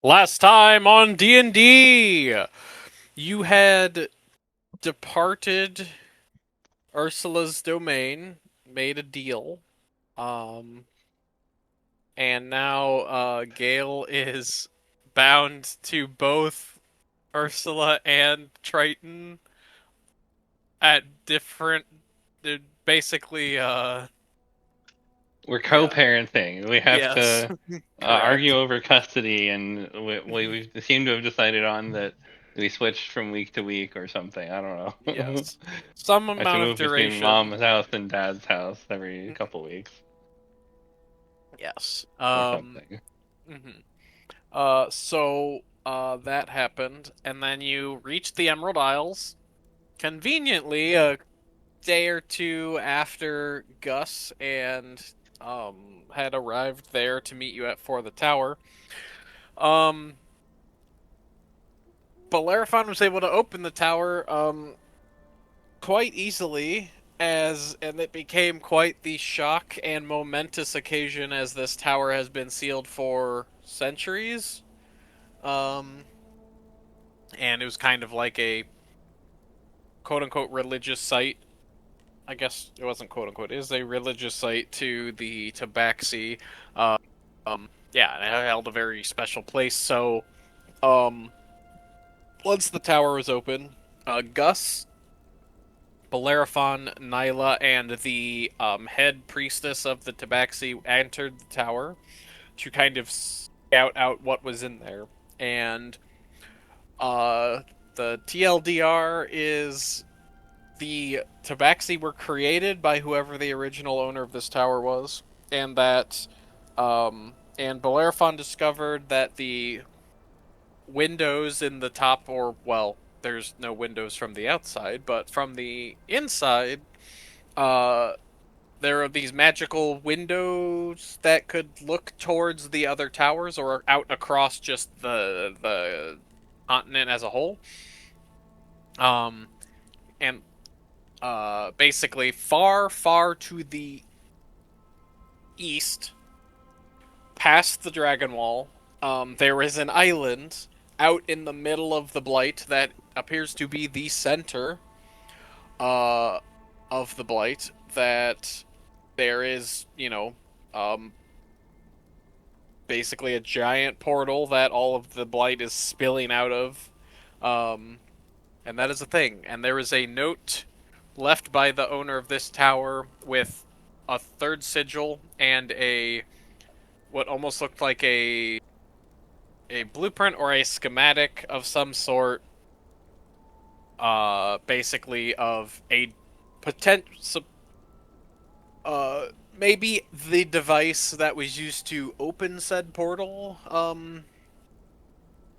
Last time on D&D, you had departed Ursula's domain, made a deal, um, and now Gale is bound to both Ursula and Triton at different, basically, We're yeah, co-parenting. We have yes, to correct, argue over custody, and we seem to have decided on that we switched from week to week or something. I don't know. yes, some I have to amount of move between duration, mom's house and dad's house every couple weeks yes, or something. mhm. That happened, and then you reached the Emerald Isles, conveniently a day or two after Gus and had arrived there to meet you at for the tower. Um, Bellerophon was able to open the tower quite easily, and it became quite the shock and momentous occasion as this tower has been sealed for centuries. Um, and it was kind of like a quote unquote religious site. I guess it wasn't quote unquote. It is a religious site to the Tabaxi. Uh, yeah, and it held a very special place. So, um, once the tower was open, Gus, Bellerophon, Nyla, and the head priestess of the Tabaxi entered the tower to kind of scout out what was in there. And the TLDR is the Tabaxi were created by whoever the original owner of this tower was, and that, and Bellerophon discovered that the windows in the top, or well, there's no windows from the outside, but from the inside, uh, there are these magical windows that could look towards the other towers or out across just the continent as a whole. Um, and basically far, far to the east, past the Dragon Wall, there is an island out in the middle of the Blight that appears to be the center uh, of the Blight. That there is, um, basically a giant portal that all of the Blight is spilling out of. Um, and that is a thing. And there is a note left by the owner of this tower with a third sigil and a what almost looked like a blueprint or a schematic of some sort, basically of a potential, maybe the device that was used to open said portal,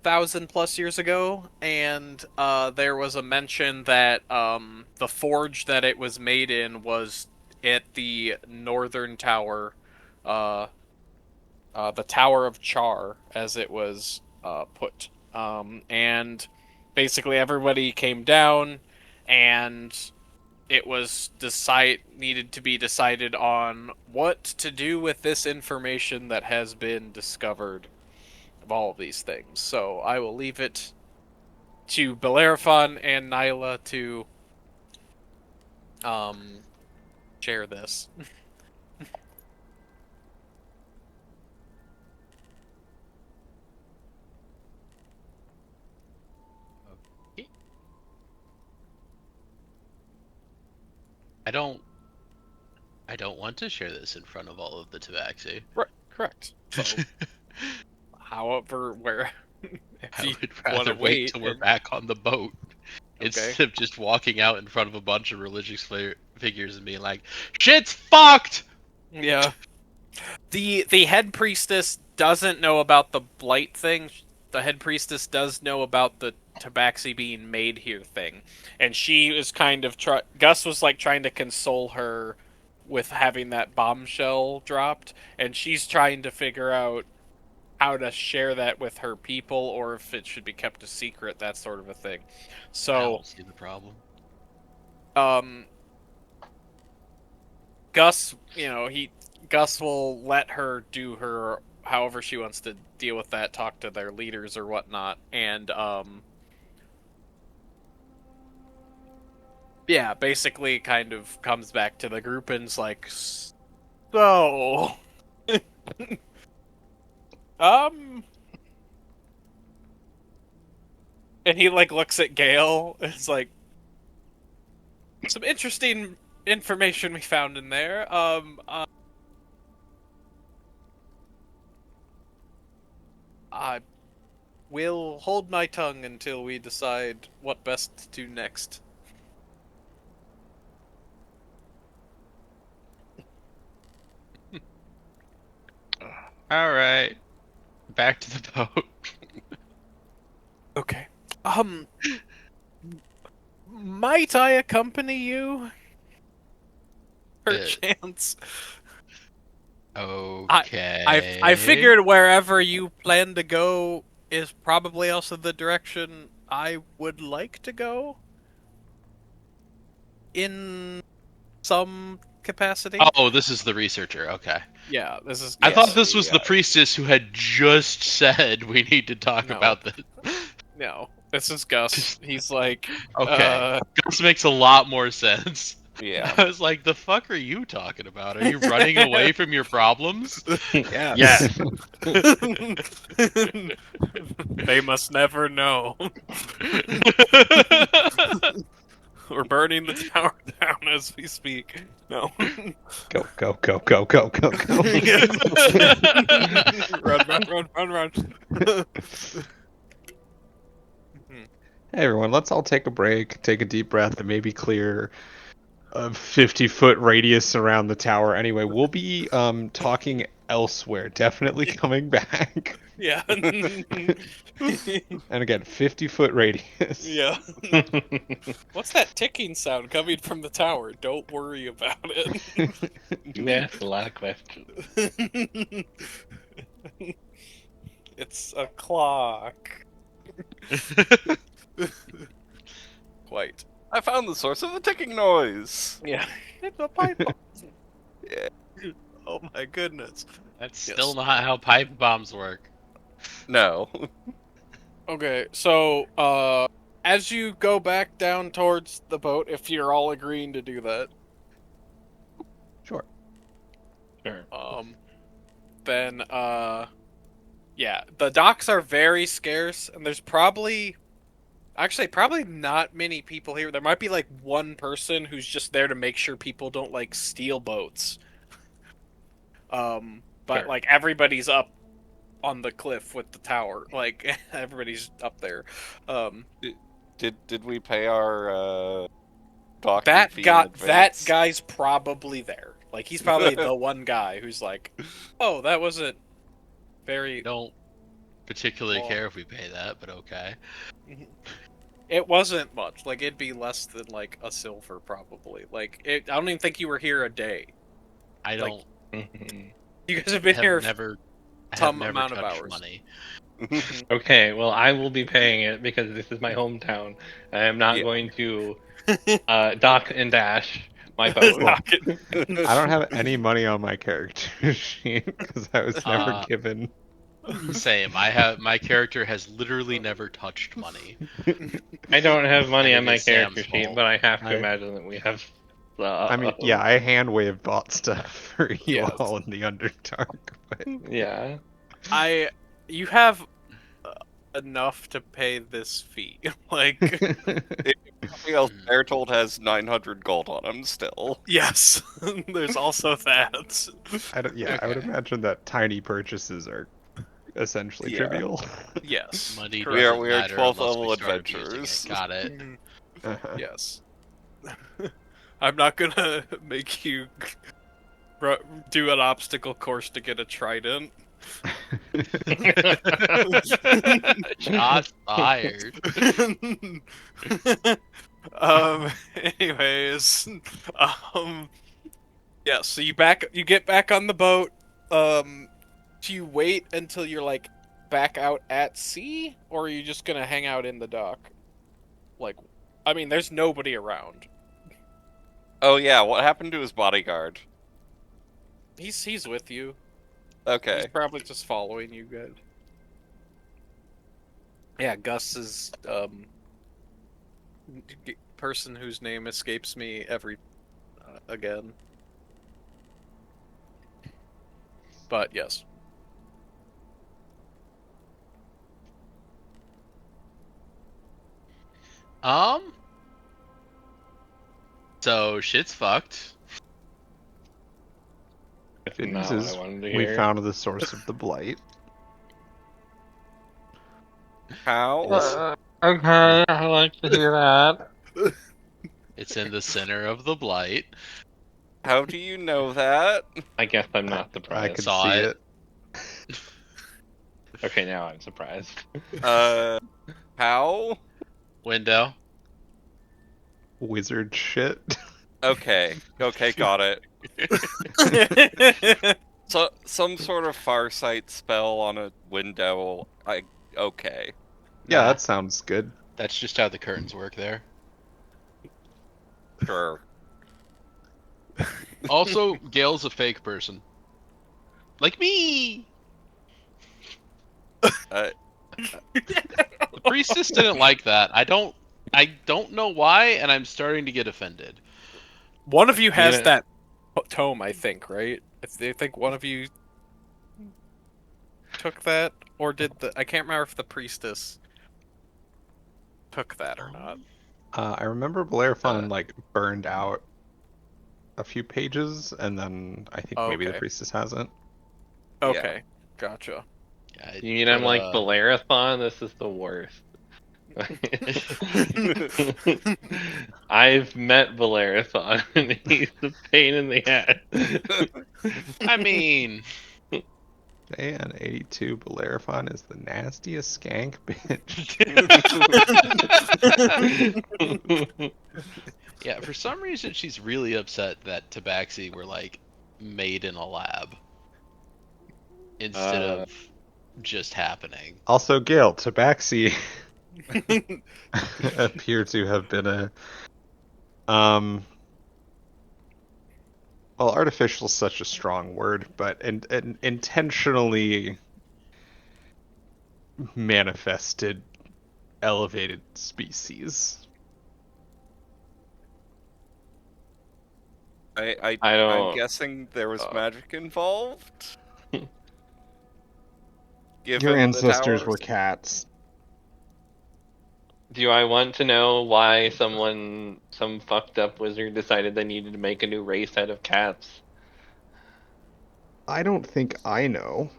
1,000 plus years ago, and there was a mention that the forge that it was made in was at the northern tower, uh, the Tower of Char, as it was put. And basically, everybody came down, and it was needed to be decided on what to do with this information that has been discovered of all of these things. So I will leave it to Bellerophon and Nyla to um share this. Okay. I don't I don't want to share this in front of all of the Tabaxi. Right, correct. So, however, where if I you would want to rather wait wait till we're and back on the boat okay, instead of just walking out in front of a bunch of religious figures and being like, "Shit's fucked." yeah. The head priestess doesn't know about the blight thing. the head priestess does know about the tabaxi being made here thing, and she is kind of Gus was like trying to console her with having that bombshell dropped, and she's trying to figure out how to share that with her people or if it should be kept a secret, that sort of a thing. I So, don't see the problem. um, Gus, Gus will let her do her however she wants to deal with that, talk to their leaders or whatnot, and yeah, basically kind of comes back to the group and's like, so, um, and he like looks at Gale. It's like some interesting information we found in there. I will hold my tongue until we decide what best to do next. All right, back to the boat. Okay. Might I accompany you? Perchance. Okay. I figured wherever you plan to go is probably also the direction I would like to go. In some capacity. Oh, this is the researcher. Okay. Yeah, this is. I Yes. thought this was the priestess who had just said we need to talk No. about this. No, this is Gus. He's like, Okay. Gus makes a lot more sense. Yeah. I was like, the fuck are you talking about? Are you running away from your problems? Yeah. Yeah. They must never know. We're burning the tower down as we speak. No. Go, go, go, go, go, go, go. Run. Hey everyone, let's all take a break, take a deep breath, and maybe clear a 50-foot radius around the tower. Anyway, we'll be talking elsewhere. Definitely coming back. Yeah. And again, 50-foot radius. Yeah. What's that ticking sound coming from the tower? Don't worry about it. You asked a lot of questions. It's a clock. Quite. I found the source of the ticking noise. Yeah. It's a pipe bomb. Yeah. Oh my goodness. That's Yes. still not how pipe bombs work. No. Okay, so, as you go back down towards the boat, if you're all agreeing to do that, Sure. Sure. then, yeah, the docks are very scarce, and there's probably not many people here. There might be, like, one person who's just there to make sure people don't, like, steal boats. But, Sure. like, everybody's up on the cliff with the tower. Like, everybody's up there. Did we pay our docking That fee in advance? guy's probably there. Like, he's probably the one guy who's like, oh, that wasn't very... Don't particularly Well- care if we pay that, but okay. It wasn't much. Like, it'd be less than, like, a silver, probably. Like, I don't even think you were here a day. I Like, don't You guys have been here never some have never amount of touched hours. money. Okay, well, I will be paying it because this is my hometown. I am not Yeah. going to dock and dash my boat. I don't have any money on my character sheet because I was never given. Same. My character has literally never touched money. I don't have money And on it my is character Sam's sheet, fault. but I have to I- imagine that we have. I mean, yeah, I hand wave bought stuff for you Yes. all in the Underdark, but Yeah. You have enough to pay this fee. Like, Something else Bertold has 900 gold on him still. yes, there's also that. I would Okay. imagine that tiny purchases are essentially Yeah. trivial. Yes. Money correct. We are- doesn't we are matter 12th unless we level start abusing adventurers. it. Got it. Mhm. Uh-huh. Yes. I'm not gonna make you do an obstacle course to get a trident. Shots fired. um. Anyways. Um. Yeah. So you get back on the boat. Do you wait until you're like back out at sea, or are you just gonna hang out in the dock? Like, I mean, there's nobody around. Oh yeah, what happened to his bodyguard? He's with you. Okay. He's probably just following you guys. Yeah, Gus is person whose name escapes me every again. But yes. So shit's fucked. Good Not news what I is wanted to we hear. found the source of the blight. How? Okay, I like to hear that. It's in the center of the Blight. How do you know that? I guess I'm not I surprised. could Saw see it. it. Okay, now I'm surprised. How? Window. Wizard shit. Okay, got it. So some sort of farsight spell on a window. Okay. Yeah, Nah, that sounds good. that's just how the curtains work there. Sure. Also, Gail's a fake person. Like me! Uh, The priestess didn't like that. I don't know why, and I'm starting to get offended. One of you has Yeah. that tome, I think, right? I think one of you took that, or did the? I can't remember if the priestess took that or not. I remember Bellerophon like burned out a few pages, and then I think maybe the Okay. priestess hasn't. Okay, gotcha. Yeah, I You mean I'm put, like Bellerophon? This is the worst. I've met Bellerophon, and he's a pain in the ass. I mean, And 82 Bellerophon is the nastiest skank bitch. yeah, for some reason she's really upset that Tabaxi were like made in a lab instead of just happening. Also, Gale, Tabaxi appear to have been a well, artificial is such a strong word, but intentionally manifested elevated species. I I'm don't. guessing there was magic involved. Your Given ancestors the were towers. cats. Do I want to know why some fucked up wizard decided they needed to make a new race out of cats? I don't think I know.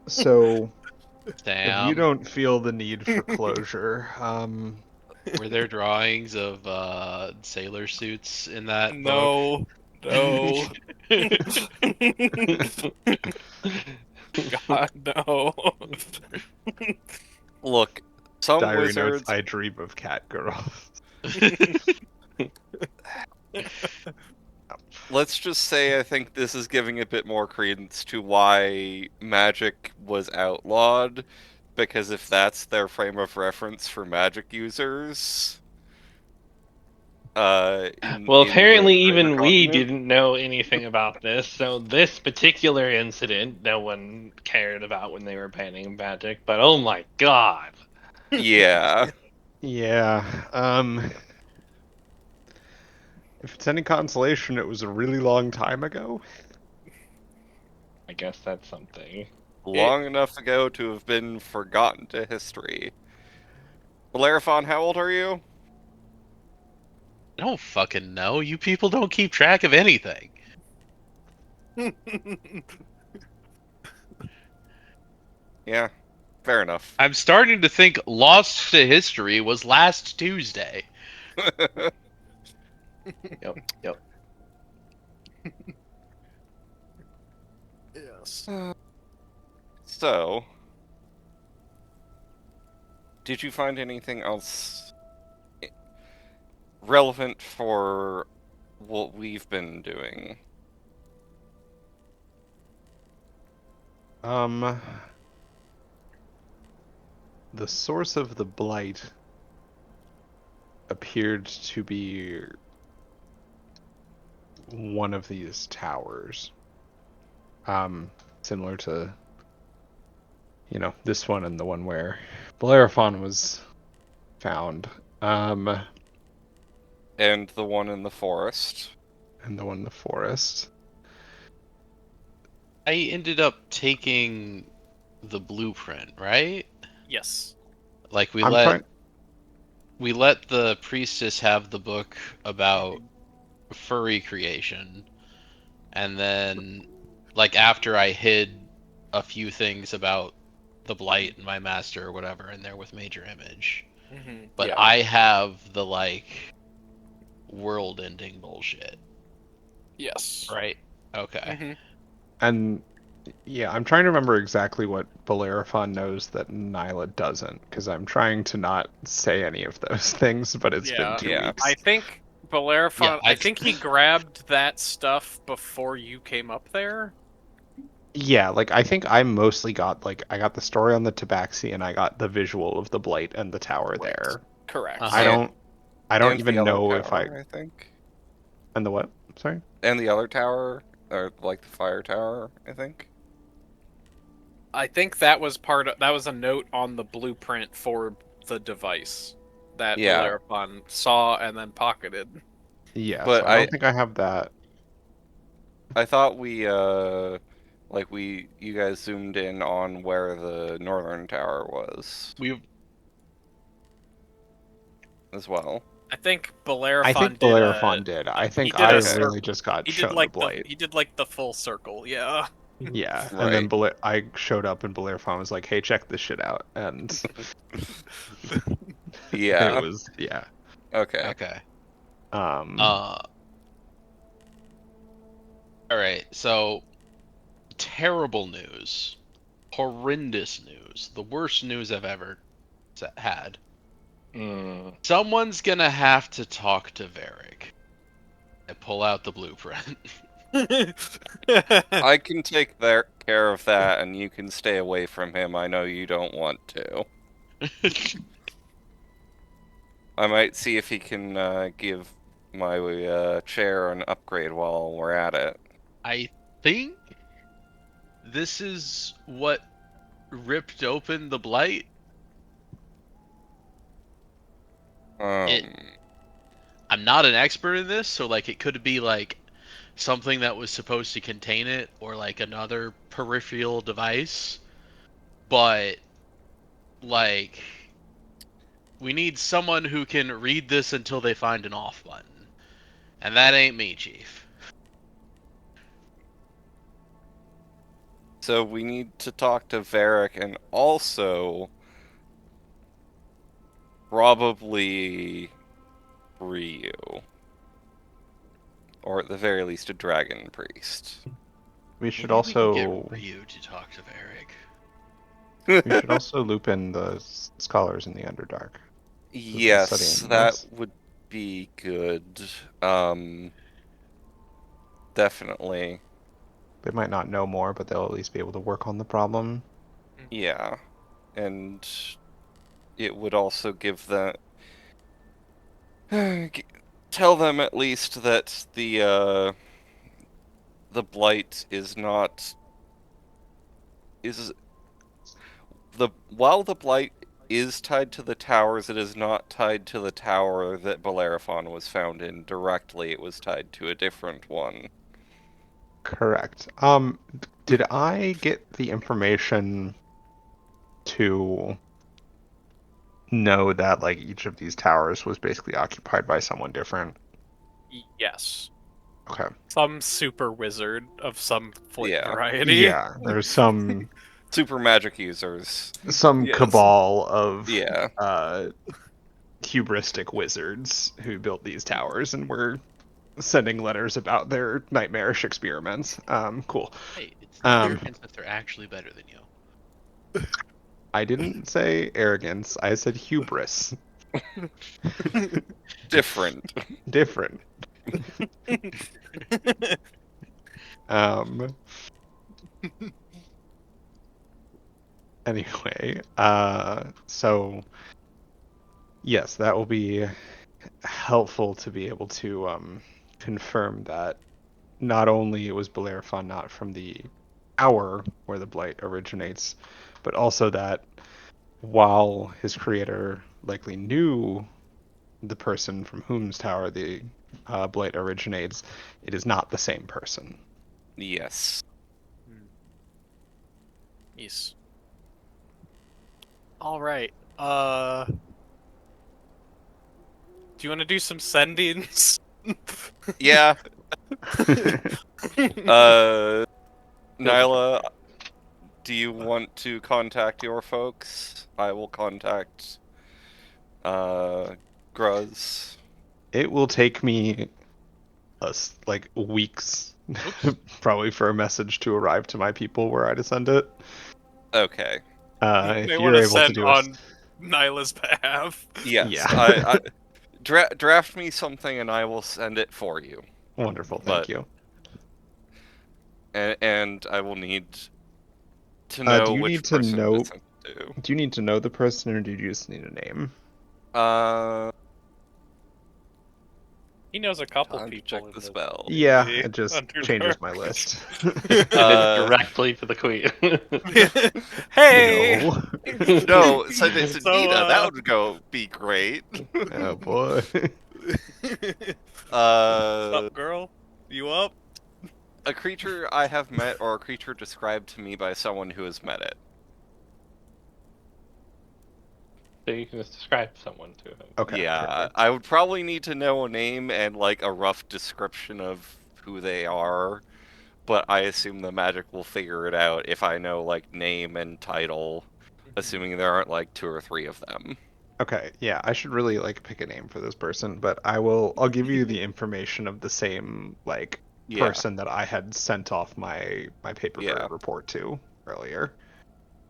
So, if you Sam, don't feel the need for closure, were there drawings of sailor suits in that book? No, no, God, no. Look, some diary notes, wizards. I dream of cat girls. Let's just say I think this is giving a bit more credence to why magic was outlawed, because if that's their frame of reference for magic users, Well, in the apparently greater even we continent, didn't know anything about this, so this particular incident no one cared about when they were banning magic, but oh my god. yeah. Yeah, if it's any consolation, it was a really long time ago. I guess that's something. Long enough ago to have been forgotten to history. Bellerophon, how old are you? I don't fucking know. You people don't keep track of anything. Yeah, fair enough. I'm starting to think Lost to History was last Tuesday. Yep. Yes. So, did you find anything else relevant for what we've been doing? The source of the blight appeared to be one of these towers. Similar to, this one and the one where Bellerophon was found. And the one in the forest. And the one in the forest. I ended up taking the blueprint, right? Yes. Like we I'm let trying. we let the priestess have the book about furry creation, and then like after I hid a few things about the blight and my master or whatever in there with Major Image. But Yeah. I have the like world ending bullshit. Yes. Right. Okay. hmm And yeah, I'm trying to remember exactly what Bellerophon knows that Nyla doesn't, because I'm trying to not say any of those things, but it's been Yeah. 2 Yeah. weeks. I think Bellerophon. Yeah, I think he grabbed that stuff before you came up there. Yeah, like I think I mostly got I got the story on the Tabaxi and I got the visual of the blight and the tower Right. there. Correct. Uh-huh. I don't And the even other know tower, if I think. and the what? Sorry? And the other tower, or like the fire tower, I think. I think that was that was a note on the blueprint for the device that Yeah. Bellerophon saw and then pocketed. Yeah, But so I don't think I have that. I thought you guys zoomed in on where the northern tower was We as well. I think I Bellerophon think did Bellerophon did. I he think did I a Okay. really just got he did shown the like blight. he did like the full circle. Yeah. Yeah, and Right. then I showed up and Bellerophon was like, "Hey, check this shit out," and Yeah. it was Okay. okay. Um, All right. So terrible news, horrendous news, the worst news I've ever had. Someone's gonna have to talk to Varric. I pull out the blueprint. I can take care of that, and you can stay away from him. I know you don't want to. I might see if he can give my chair an upgrade while we're at it. I think this is what ripped open the blight. Um, I'm not an expert in this, so like it could be like something that was supposed to contain it or like another peripheral device. But like we need someone who can read this until they find an off button. And that ain't me, Chief. so we need to talk to Varric and also probably Ryu. Or at the very least, a dragon priest. we should Maybe we can get also Ryu to talk to Varric. we should also loop in the scholars in the Underdark. Yes, studying that this. would be good. Definitely. They might not know more, but they'll at least be able to work on the problem. Yeah. And it would also give them... tell them at least that the Blight is not... While the Blight is tied to the towers, it is not tied to the tower that Bellerophon was found in directly. It was tied to a different one. Correct. Did I get the information to know that like each of these towers was basically occupied by someone different? Yes. Okay. Some super wizard of some Yeah. variety. Yeah, there's some Super magic users. Yes. cabal of Yeah. hubristic wizards who built these towers and were sending letters about their nightmarish experiments. Cool. Hey, it's the Um, Americans that they're actually better than you. I didn't say arrogance. I said hubris. Different. Different. Um. Anyway, so yes, that will be helpful to be able to confirm that not only it was Bellerophon not from the hour where the blight originates, but also that while his creator likely knew the person from whom's tower the blight originates, it is not the same person. Yes. Yes. All right. Do you want to do some sendings? Yeah. Nyla, do you want to contact your folks? I will contact Gruz. It will take me like weeks, probably, for a message to arrive to my people where I to send it. Okay. If They you're want to able to send do on Nyla's behalf. Yes. Yeah. I draft me something and I will send it for you. Wonderful, thank you. And I will need to Do know you which need to person know? to send it to. Do you need to know the person, or do you just need a name? He knows a couple Time to people check in the the spell. Yeah, the it just changes Underdark. my list. Send it directly to the queen. Hey. No. No, send it to So, Nina. That would be great. Oh boy. Up, girl? You up? A creature I have met, or a creature described to me by someone who has met it. So you can just describe someone to him. Okay. Yeah, Perfect. I would probably need to know a name and like a rough description of who they are, but I assume the magic will figure it out if I know like name and title, assuming there aren't like 2 or 3 of them. Okay, yeah, I should really like pick a name for this person, but I'll give you the information of the same like Yeah, person that I had sent off my paper yeah, bird report to earlier.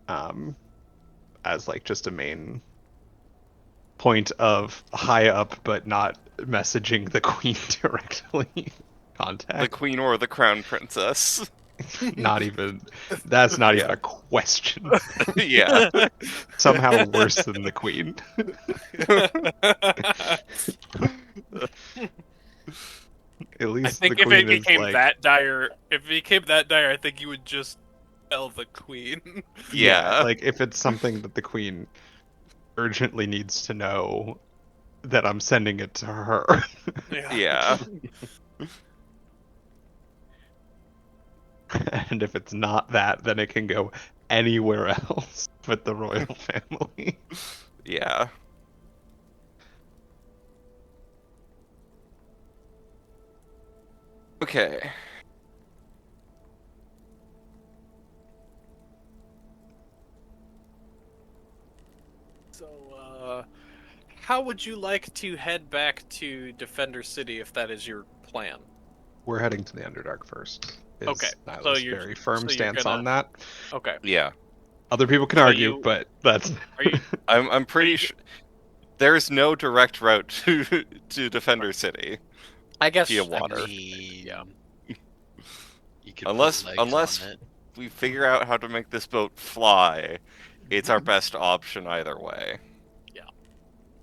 Um as like just a main point of high up but not messaging the queen directly the contact. queen or the crown princess. Not even that's not even Yeah. a question. Yeah. Somehow worse than the queen. At I least the think if it queen is became like, that dire, I think you would just tell the queen. yeah, Yeah. like if it's something that the queen urgently needs to know, that I'm sending it to her. Yeah. And if it's not that, then it can go anywhere else with the royal family. Yeah. Okay. So, how would you like to head back to Defender City if that is your plan? We're heading to the Underdark first. Is Okay, Nyla's very firm stance gonna. on that. Okay. Yeah. Other people can So argue, but that's. Are you? I'm pretty you- sure there's no direct route to Defender City I guess. via I water. mean, Yeah. you could Unless put legs on it. we figure out how to make this boat fly, it's our best option either way.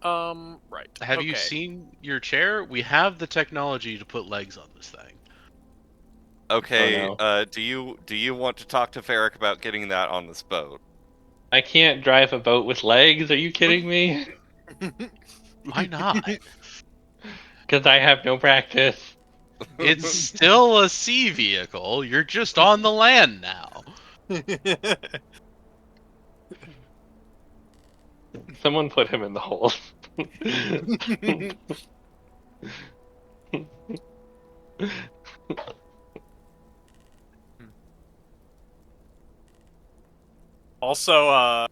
Right. Have you Okay. seen your chair? We have the technology to put legs on this thing. Okay, Oh, no. do you want to talk to Varric about getting that on this boat? I can't drive a boat with legs. Are you kidding me? Why not? Because I have no practice. It's still a sea vehicle. You're just on the land now. Someone put him in the hole. Also, I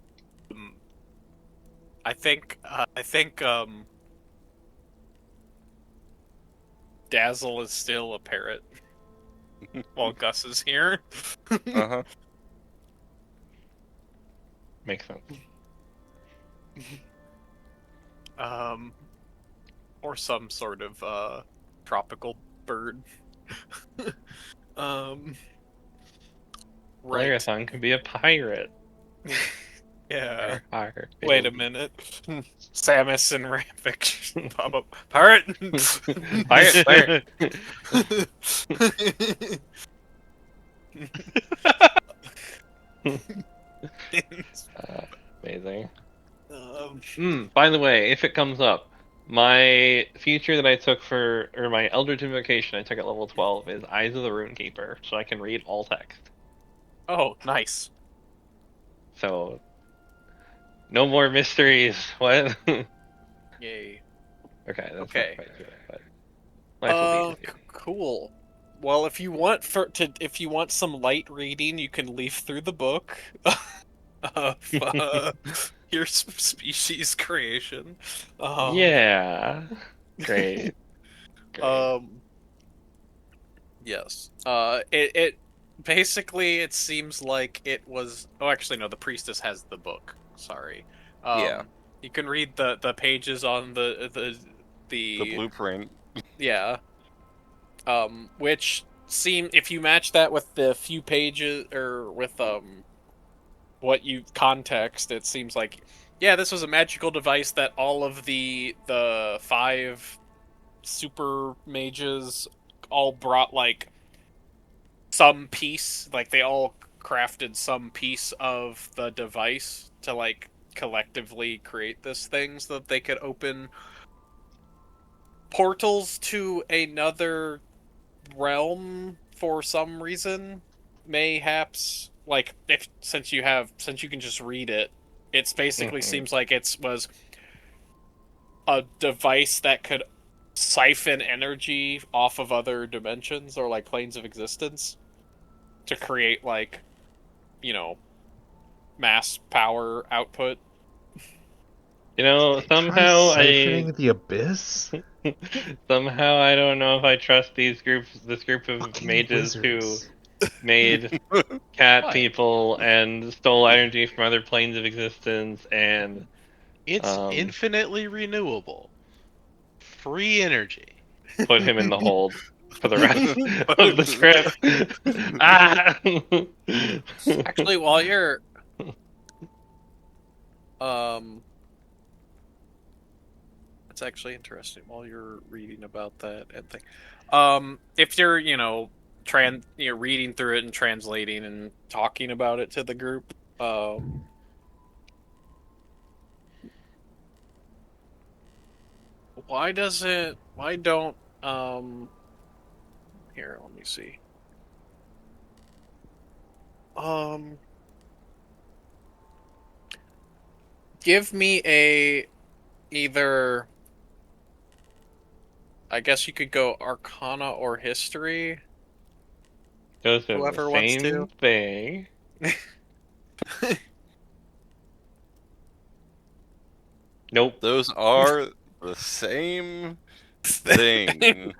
think Dazzle is still a parrot while Gus is here. Uh-huh. Makes sense. Or some sort of tropical bird. um, right. Blarathon could be a pirate. Yeah. Arr, Wait a minute. Samus and Rampic pop up. Pirate. pirate. Amazing. By the way, if it comes up, my feature that I took or my Eldritch Invocation I took at level 12 is Eyes of the Runekeeper, so I can read all text. Oh, nice. So, no more mysteries. What? Yay. Okay, that's Okay. not quite good, but life will be easier. Cool. Well, if you want some light reading, you can leaf through the book of your species creation. Yeah. Great. Great. Yes. It basically it seems like it was. Oh, actually, no. The priestess has the book. Sorry. Yeah. You can read the pages on The blueprint. yeah. Which seem if you match that with the few pages or with what you context, it seems like yeah, this was a magical device that all of the 5 super mages all brought like some piece, like they all crafted some piece of the device to like collectively create this thing so that they could open portals to another realm for some reason. Mayhaps like if since you can just read it, it's basically seems like it was a device that could siphon energy off of other dimensions or like planes of existence to create like, you know, mass power output. You know, They try siphoning the abyss? somehow I don't know if I trust this group of Fucking mages who wizards. made cat What? people and stole energy from other planes of existence and It's infinitely renewable. Free energy. put him in the hold for the rest of the trip. Ah! Actually, while you're um that's actually interesting while you're reading about that and thing. If you're, reading through it and translating and talking about it to the group, why don't here, let me see. Give me either I guess you could go Arcana or History. Those are the Whoever wants same to. thing. Nope. Those are the same thing.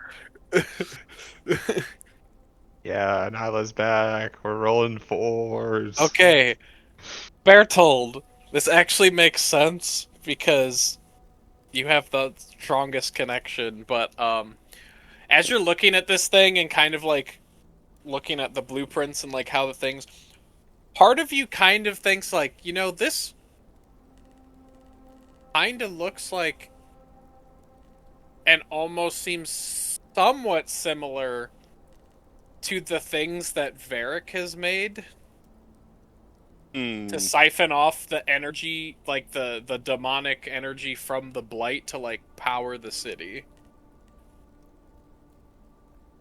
Yeah, Nyla's back. We're rolling 4s. Okay, Bertold, this actually makes sense because you have the strongest connection, but as you're looking at this thing and kind of like looking at the blueprints and like how the things part of you kind of thinks like, this kind of looks like and almost seems somewhat similar to the things that Varric has made to siphon off the energy, like the demonic energy from the Blight to like power the city.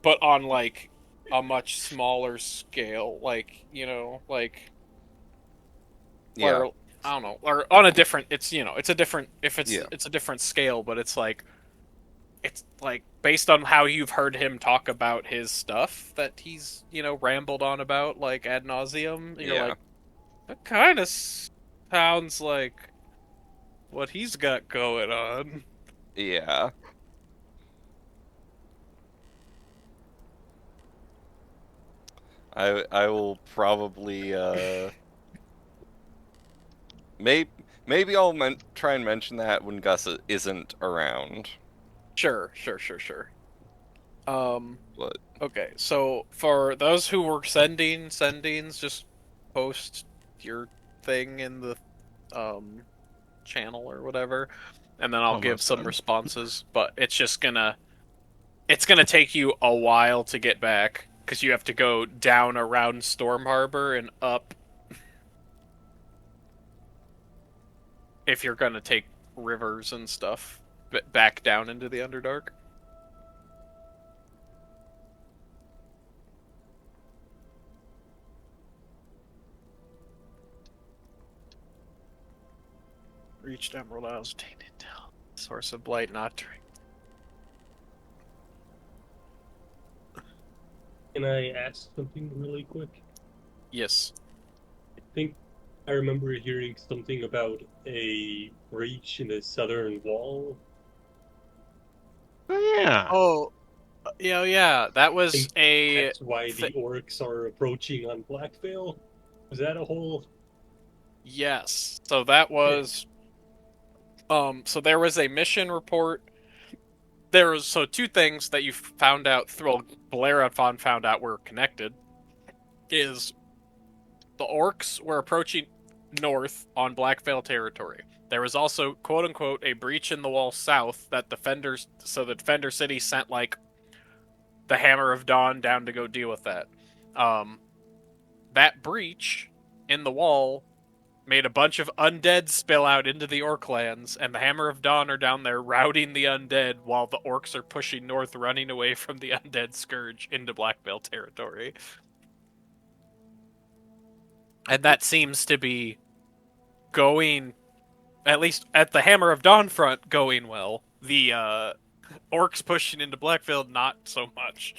But on like a much smaller scale, like, like Yeah. where I don't know, or on a different it's a different Yeah. it's a different scale, but it's like based on how you've heard him talk about his stuff that he's, rambled on about like ad nauseum, you're Yeah. like, that kind of sounds like what he's got going on. Yeah. I will probably Maybe I'll try and mention that when Gus isn't around. Sure. But Okay, so for those who were sending sendings, just post your thing in the channel or whatever, and then I'll give Almost some done. responses. But it's gonna take you a while to get back because you have to go down around Storm Harbor and up if you're gonna take rivers and stuff back down into the Underdark. Reached Emerald Isles, tainted down. Source of Blight not drink. Can I ask something really quick? Yes. I think I remember hearing something about a breach in the southern wall. Oh yeah. Oh, yeah. That I was think a. that's why the orcs are approaching on Blackvale. Was that a whole? Yes. So that was. So there was a mission report. There was two things that you found out. Well, Bellerophon found out were connected. Is the orcs were approaching north on Blackvale territory. There was also quote unquote a breach in the wall south that defenders. So the Defender City sent like the Hammer of Dawn down to go deal with that. That breach in the wall made a bunch of undead spill out into the orc lands, and the Hammer of Dawn are down there routing the undead while the orcs are pushing north, running away from the undead scourge into Blackvale territory. And that seems to be going, at least at the Hammer of Dawn front, going well. The orcs pushing into Blackvale, not so much.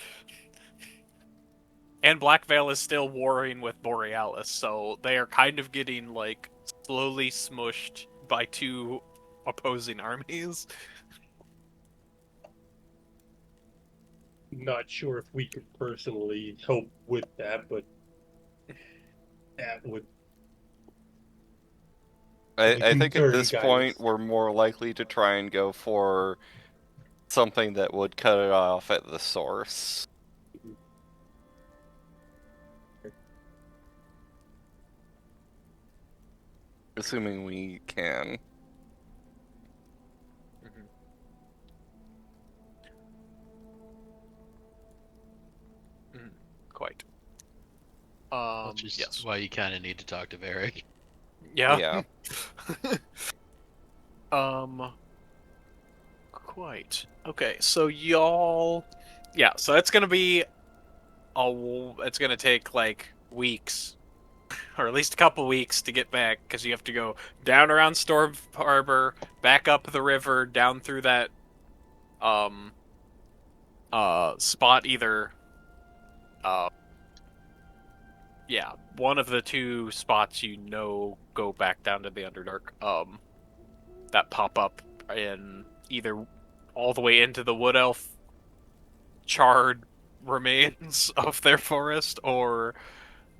And Blackvale is still warring with Borealis, so they are kind of getting, like, slowly smushed by two opposing armies. Not sure if we could personally help with that, but that would. I think at concern, this guys. point we're more likely to try and go for something that would cut it off at the source. Assuming we can. Quite. Which is Yes. why you kind of need to talk to Varric. Yeah. Yeah. Quite. Okay, so y'all... Yeah, so it's gonna be... It's gonna take, like, weeks. Or at least a couple weeks to get back, because you have to go down around Storm Harbor, back up the river, down through that, spot either... Yeah, one of the two spots go back down to the Underdark, that pop up in either all the way into the Wood Elf charred remains of their forest, or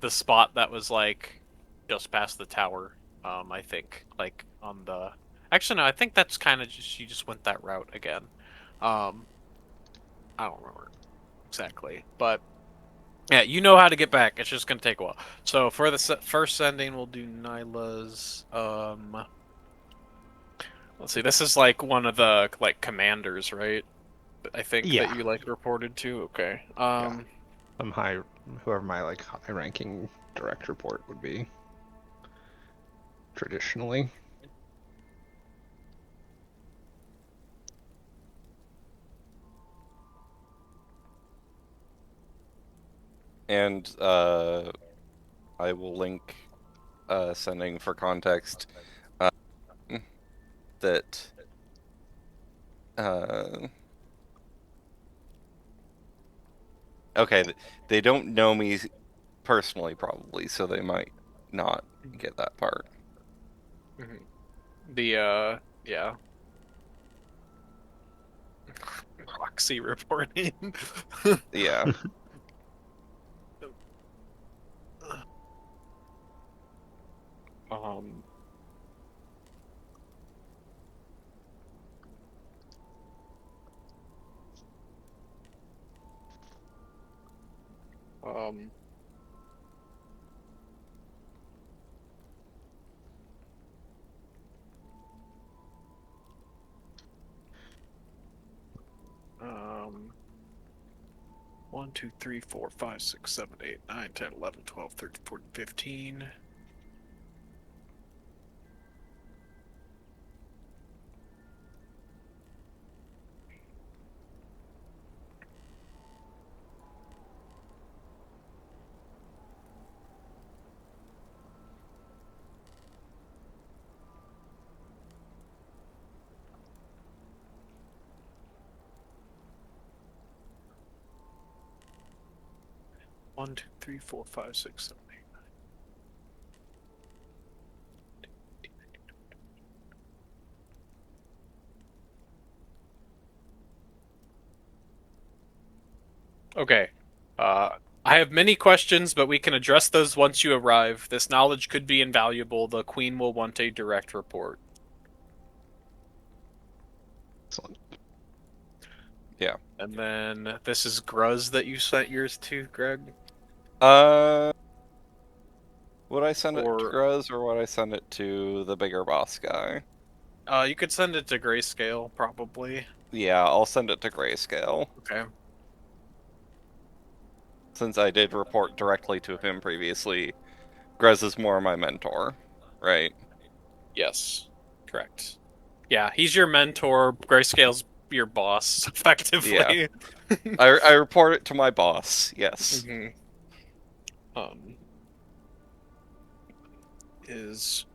the spot that was, like, just past the tower, I think. Like, on the... Actually, no, I think that's kind of just... You just went that route again. I don't remember exactly, but... Yeah, you know how to get back. It's just gonna take a while. So for the first sending, we'll do Nyla's. Let's see. This is like one of the like commanders, right? I think Yeah. that you like reported to. Okay. Some high, whoever my like high-ranking direct report would be. Traditionally. And I will link sending for context that okay, they don't know me personally probably, so they might not get that part. The yeah. Roxy reporting. Yeah. Um, um, 1, 2, 3, 4, 5, 6, 7, 8, 9, 10, 11, 12, 13, 14, 15. One, two, three, four, five, six, seven, eight. Okay. I have many questions, but we can address those once you arrive. This knowledge could be invaluable. The Queen will want a direct report. Excellent. Yeah. And then this is Gruz that you sent yours to, Greg? Would I send it to Or Gruz or would I send it to the bigger boss guy? you could send it to Grayscale, probably. Yeah, I'll send it to Grayscale, Okay. since I did report directly to him previously. Gruz is more my mentor, right? Yes. Correct. Yeah, he's your mentor. Grayscale's your boss, effectively. I report it to my boss, yes. Mhm. Is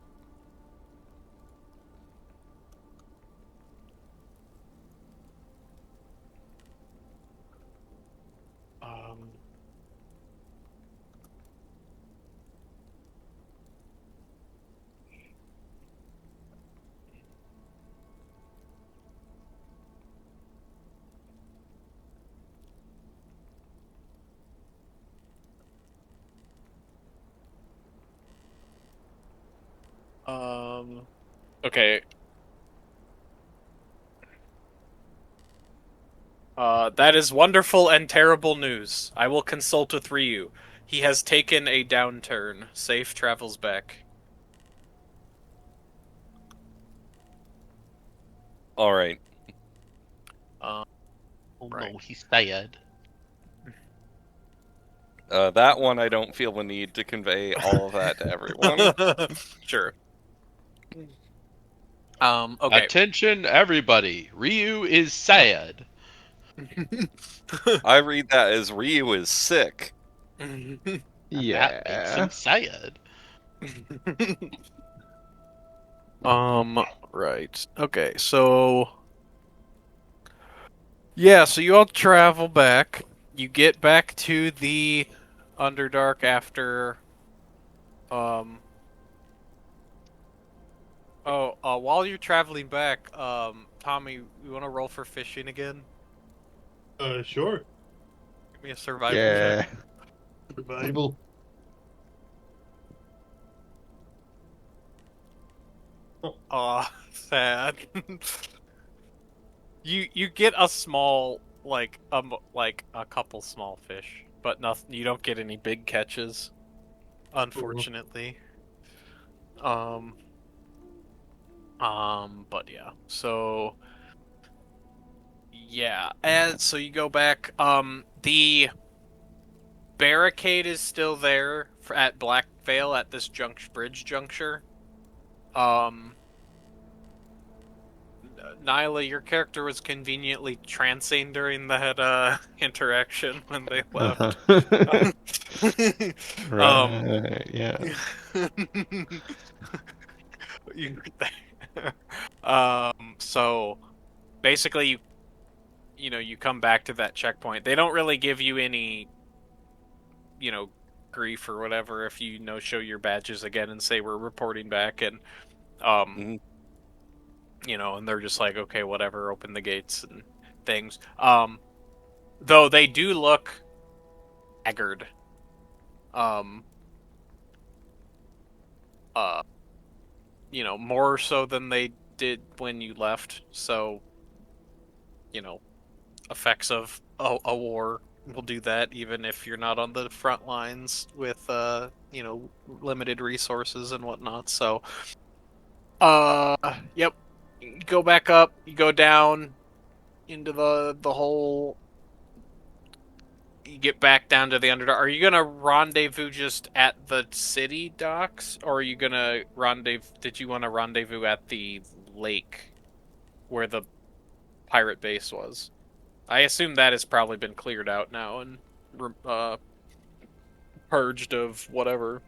um okay. That is wonderful and terrible news. I will consult with Ryu. He has taken a downturn. Safe travels back. Alright. Oh Right. no, he's sad. That one I don't feel the need to convey all of that to everyone. Sure. Okay. Attention, everybody! Ryu is sad. I read that as Ryu is sick. And that makes Yeah. him sad. Right. Okay, so yeah, so you all travel back. You get back to the Underdark after while you're traveling back, Tommy, you want to roll for fishing again? Sure. Give me a survival Yeah. check. Survival. Aw, sad. You get a small like a couple small fish, but nothing. You don't get any big catches, unfortunately. But yeah. So yeah, and so you go back. The barricade is still there at Blackvale at this bridge juncture. Nyla, your character was conveniently trancing during that interaction when they left. Uh-huh. um, Right. Yeah. you, so basically, you come back to that checkpoint. They don't really give you any, grief or whatever if you show your badges again and say we're reporting back, and Mhm. and they're just like, okay, whatever, open the gates and things. Though they do look haggard. Um, uh, more so than they did when you left. So, effects of a war we'll do that even if you're not on the front lines with limited resources and whatnot. So, yep, you go back up, you go down into the hole. You get back down to the Underdark. Are you gonna rendezvous just at the city docks, or are you gonna rendezvous? Did you want to rendezvous at the lake where the pirate base was? I assume that has probably been cleared out now and purged of whatever.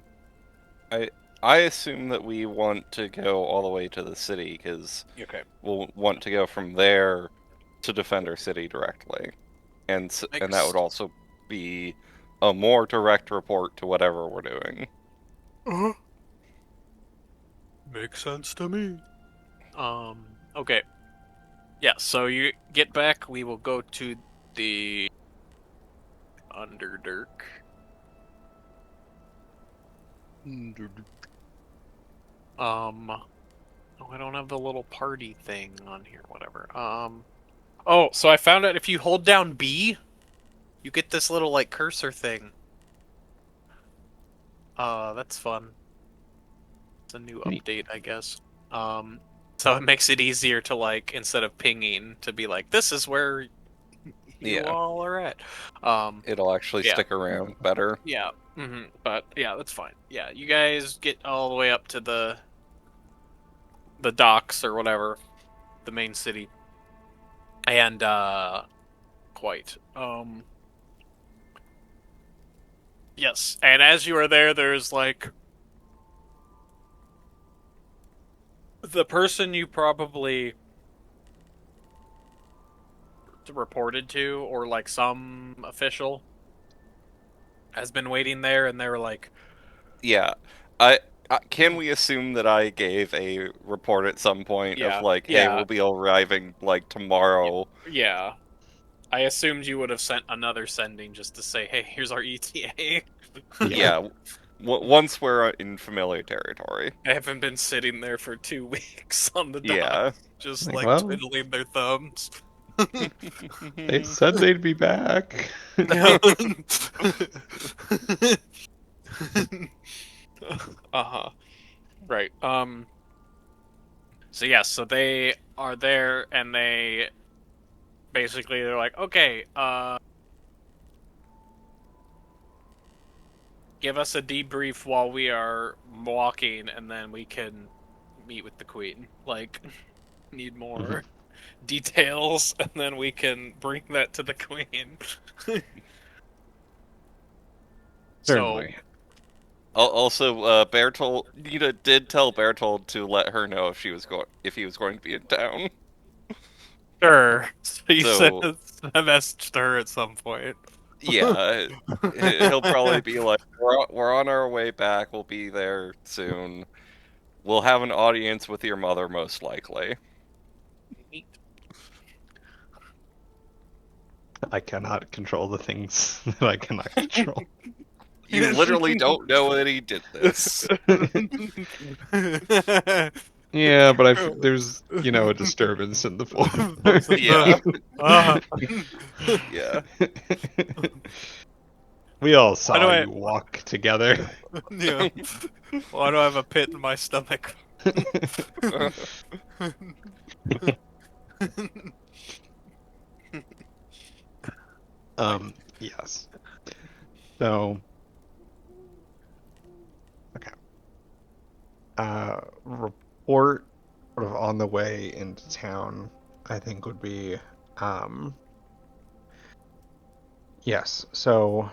I assume that we want to go all the way to the city because Okay, we'll want to go from there to defend our city directly, and that would also be a more direct report to whatever we're doing. Makes sense to me. Okay. Yeah, so you get back, we will go to the Underdark. Oh, I don't have the little party thing on here, whatever. Oh, so I found out if you hold down B, you get this little, like, cursor thing. That's fun. It's a new update, I guess. So it makes it easier to, like, instead of pinging, to be like, this is where you all are at. It'll actually stick around better. Yeah. But yeah, that's fine. Yeah, you guys get all the way up to the docks or whatever, the main city, and quite. Yes, and as you are there, there's like the person you probably reported to, or like some official has been waiting there, and they were like, Yeah, I can we assume that I gave a report at some point of like, hey, we'll be arriving like tomorrow. Yeah. I assumed you would have sent another sending just to say, hey, here's our ETA. Yeah. Once we're in familiar territory. I haven't been sitting there for 2 weeks on the dock, Yeah. just Like, like well, twiddling their thumbs. They said they'd be back. Uh-huh. Right. So yeah, so they are there and they're like, okay, give us a debrief while we are walking and then we can meet with the queen. Like, need more details and then we can bring that to the queen. Certainly. Also, Bertold Nita did tell Bertold to let her know if he was going to be in town. Sure. So you So, sent a message to her at some point. yeah, he'll probably be like, we're on our way back. We'll be there soon. We'll have an audience with your mother, most likely. I cannot control the things that I cannot control. You literally don't know that he did this. Yeah, but there's a disturbance in the form. Yeah. We all saw you walk together. Yeah. Why do I have a pit in my stomach? Yes. So, okay. Report sort of on the way into town, I think would be, yes. So,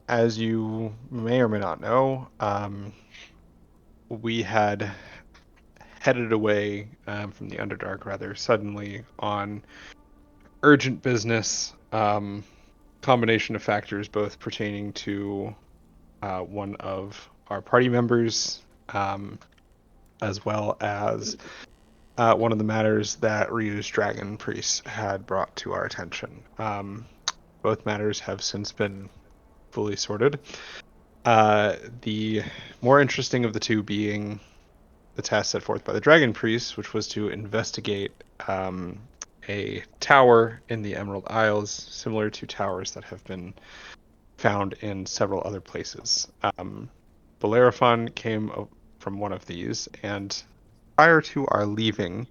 as you may or may not know, we had headed away from the Underdark rather suddenly on urgent business. Combination of factors, both pertaining to one of our party members, as well as one of the matters that Ryu's Dragon Priest had brought to our attention. Both matters have since been fully sorted. The more interesting of the two being the task set forth by the Dragon Priest, which was to investigate a tower in the Emerald Isles, similar to towers that have been found in several other places. Bellerophon came from one of these, and prior to our leaving,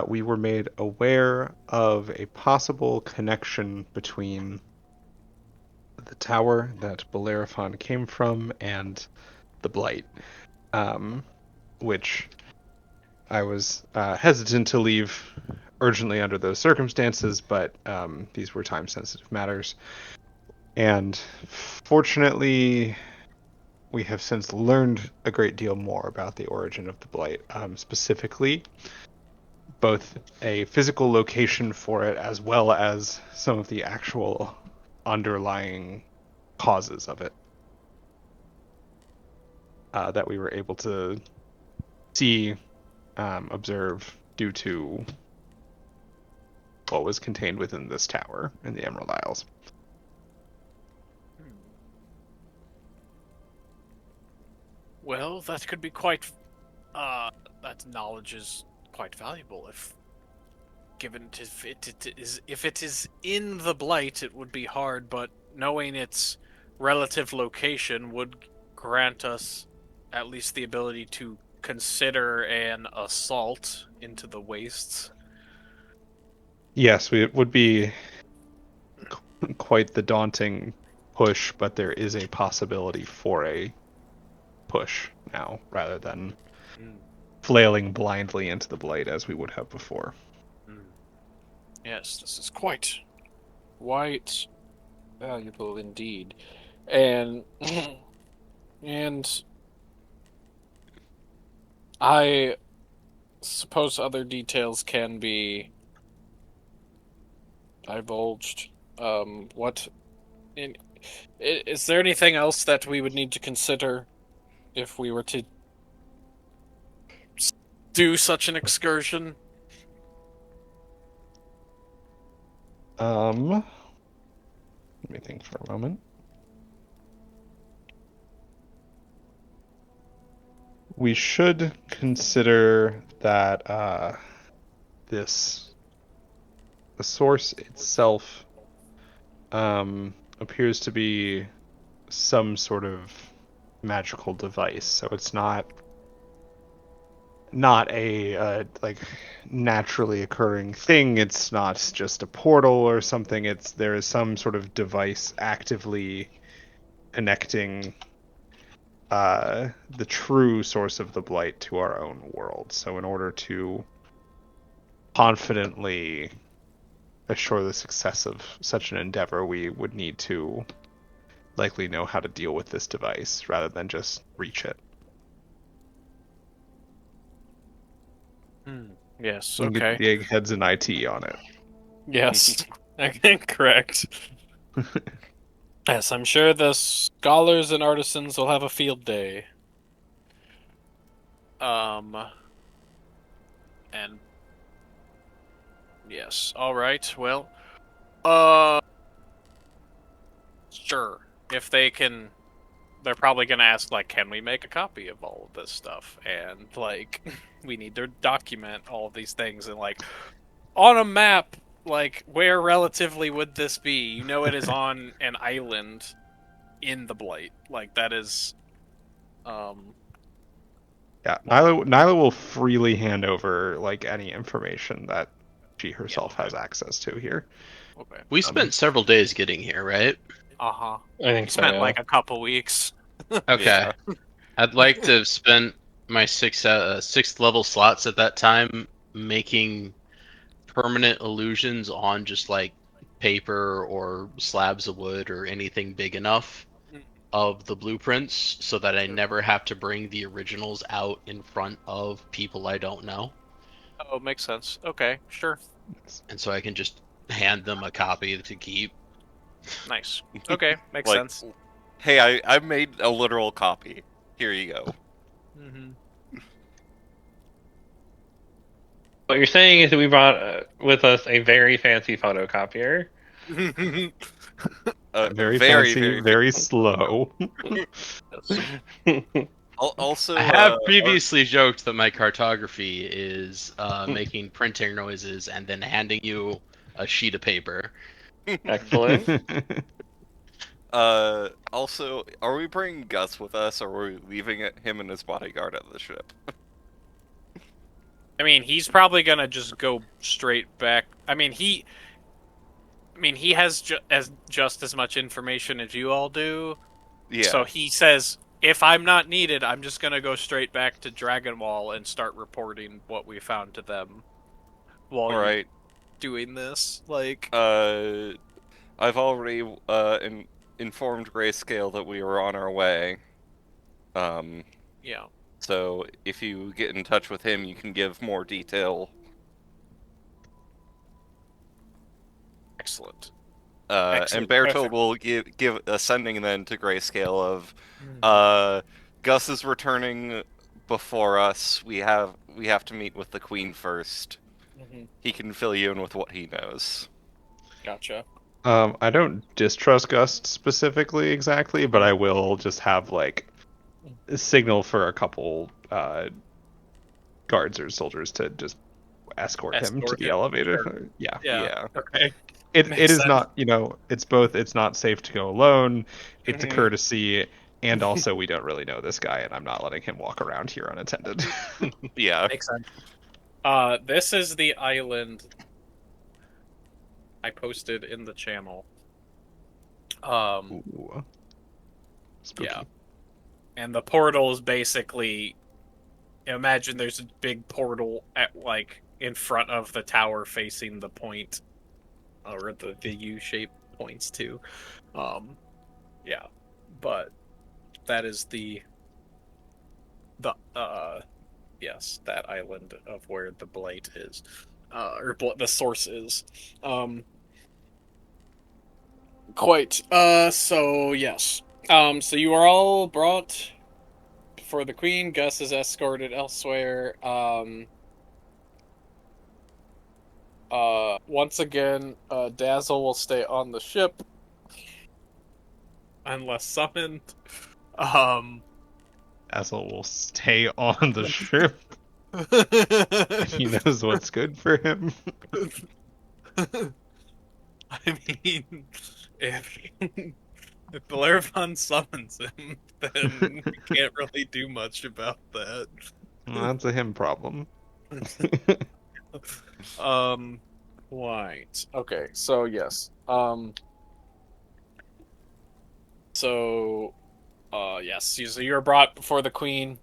we were made aware of a possible connection between the tower that Bellerophon came from and the Blight, which I was hesitant to leave urgently under those circumstances, but these were time-sensitive matters. And fortunately, we have since learned a great deal more about the origin of the Blight, specifically both a physical location for it as well as some of the actual underlying causes of it that we were able to see, observe due to what was contained within this tower in the Emerald Isles. Well, that could be quite. That knowledge is quite valuable if given if it is in the Blight, it would be hard, but knowing its relative location would grant us at least the ability to consider an assault into the wastes. Yes, it would be quite the daunting push, but there is a possibility for a push now, rather than flailing blindly into the Blight as we would have before. Yes, this is quite valuable indeed. And and I suppose other details can be divulged. Is there anything else that we would need to consider if we were to do such an excursion? Let me think for a moment. We should consider that the source itself appears to be some sort of magical device, so it's not a like naturally occurring thing. It's not just a portal or something. There is some sort of device actively connecting the true source of the Blight to our own world. So in order to confidently assure the success of such an endeavor, we would need to likely know how to deal with this device rather than just reach it. Yes, We can okay. get the eggheads and IT on it. Yes, correct. Yes, I'm sure the scholars and artisans will have a field day. And yes, all right. Well, sure. If they can, they're probably gonna ask like, can we make a copy of all of this stuff? And like, we need to document all of these things and like, on a map, like, where relatively would this be? You know, it is on an island in the Blight. Like that is, Yeah, Nyla will freely hand over like any information that she herself has access to here. Okay. We spent several days getting here, right? Uh-huh. I think so. Spent Yeah. like a couple weeks. Okay. I'd like to have spent my sixth level slots at that time making permanent illusions on just like paper or slabs of wood or anything big enough of the blueprints so that I never have to bring the originals out in front of people I don't know. Oh, makes sense. Okay, sure. And so I can just hand them a copy to keep. Nice. Okay, makes Like, sense. hey, I made a literal copy. Here you go. Mm-hmm. What you're saying is that we brought with us a very fancy photocopier. Very very, fancy, very, very slow. Yes. Also, I have previously joked that my cartography is making printing noises and then handing you a sheet of paper. Excellent. Also, are we bringing Gus with us, or are we leaving him and his bodyguard at the ship? I mean, he's probably gonna just go straight back. He has just as much information as you all do. Yeah. So he says, if I'm not needed, I'm just gonna go straight back to Dragonwall and start reporting what we found to them while All you're right. doing this. Like, I've already informed Grayscale that we were on our way. yeah, So if you get in touch with him, you can give more detail. excellent. And Excellent. Bertold Perfect. will give a sending then to Grayscale of, Gus is returning before us. We have to meet with the Queen first. Mhm. He can fill you in with what he knows. Gotcha. I don't distrust Gust specifically exactly, but I will just have like a signal for a couple guards or soldiers to just escort him to Escort the him. elevator. Sure. Yeah. Yeah. Okay. It Makes is sense. not, it's both, it's not safe to go alone, it's a Mhm. courtesy, and also we don't really know this guy, and I'm not letting him walk around here unattended. Yeah. Makes sense. This is the island I posted in the channel. Ooh. Spooky. Yeah. And the portal is basically, imagine there's a big portal at like in front of the tower facing the point, or the U-shaped points too. Yeah, but that is the yes, that island of where the Blight is, or the source is. Quite. So yes. So you are all brought before the Queen. Gus is escorted elsewhere. Once again, Dazzle will stay on the ship unless summoned. Um. Azel will stay on the ship. He knows what's good for him. I mean, if if Bellerophon summons him, then we can't really do much about that. Well, that's a him problem. Um, right. Okay, so yes. So, yes. So you're brought before the Queen.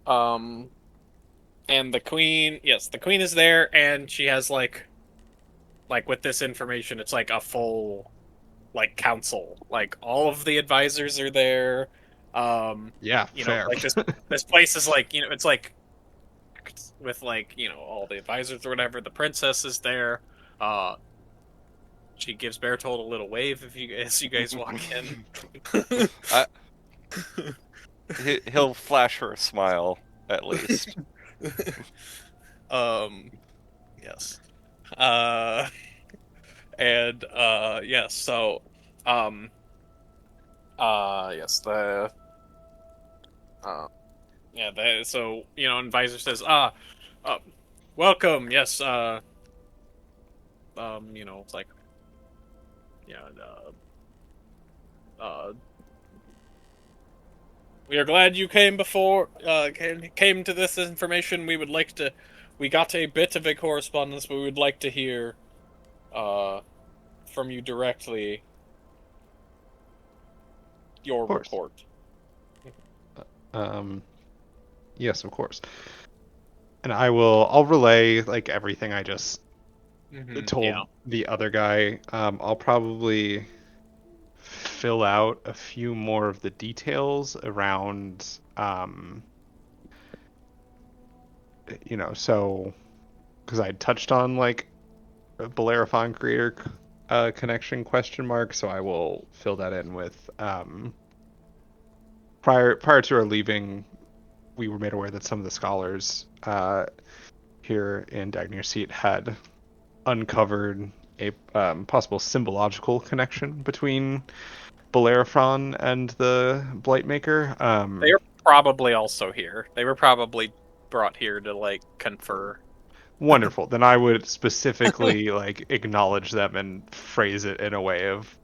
Um, and the Queen, yes, the Queen is there, and she has like with this information, it's like a full like council. Like all of the advisors are there. Yeah, fair. Like this place is like, it's like with like, all the advisors or whatever. The princess is there. Uh, she gives Bertold a little wave as you guys walk in. He'll flash her a smile, at least. Yes. Uh, and yes. So, um, yes. Uh, yeah. So advisor says, welcome. Yes. It's like, yeah. Uh, we are glad you came before. Came to this information. We got a bit of a correspondence, but we would like to hear, from you directly your Of course. report. Yes, of course. And I'll relay like everything I just told Yeah. the other guy. I'll probably fill out a few more of the details around, so because I touched on like a Bellerophon creator connection question mark, so I will fill that in with prior to our leaving, we were made aware that some of the scholars here in Dagnir Seat had uncovered a possible symbological connection between Bellerophon and the Blightmaker. They are probably also here. They were probably brought here to like confer. Wonderful. Then I would specifically like acknowledge them and phrase it in a way of,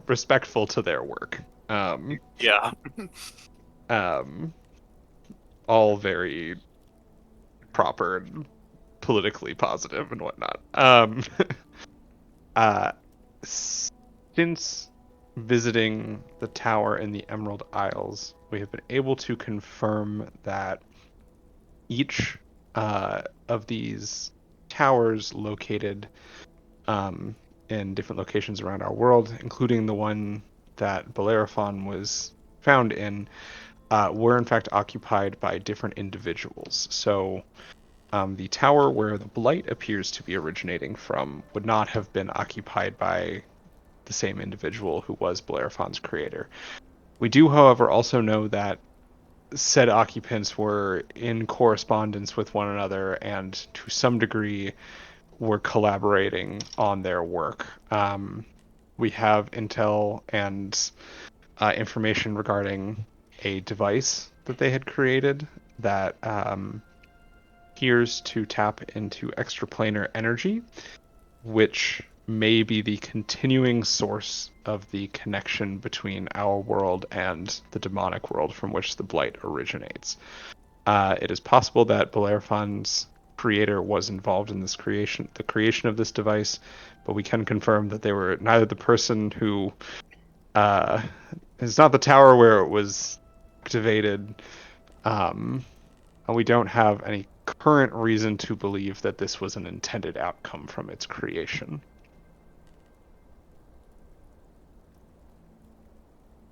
respectful to their work. Yeah. Um, all very proper and politically positive and whatnot. Uh, since visiting the tower in the Emerald Isles, we have been able to confirm that each of these towers located in different locations around our world, including the one that Bellerophon was found in, were in fact occupied by different individuals. So the tower where the Blight appears to be originating from would not have been occupied by the same individual who was Bellerophon's creator. We do, however, also know that said occupants were in correspondence with one another and to some degree were collaborating on their work. We have intel and information regarding a device that they had created that appears to tap into extraplanar energy, which may be the continuing source of the connection between our world and the demonic world from which the Blight originates. It is possible that Bellerophon's creator was involved in the creation of this device, but we can confirm that they were neither the person who is not the tower where it was activated, and we don't have any current reason to believe that this was an intended outcome from its creation.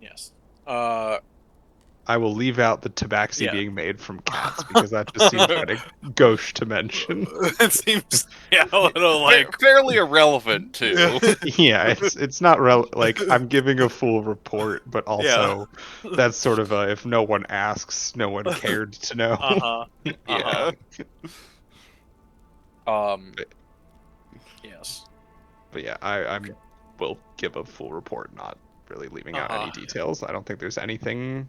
Yes. I will leave out the tabaxi Yeah. being made from cats because that just seems kind of gauche to mention. It seems a little like fairly irrelevant too. Yeah, it's not like I'm giving a full report, but also that's sort of a if no one asks, no one cared to know. Uh-huh. Yeah. Yes. But yeah, I will give a full report, not really leaving out any details. I don't think there's anything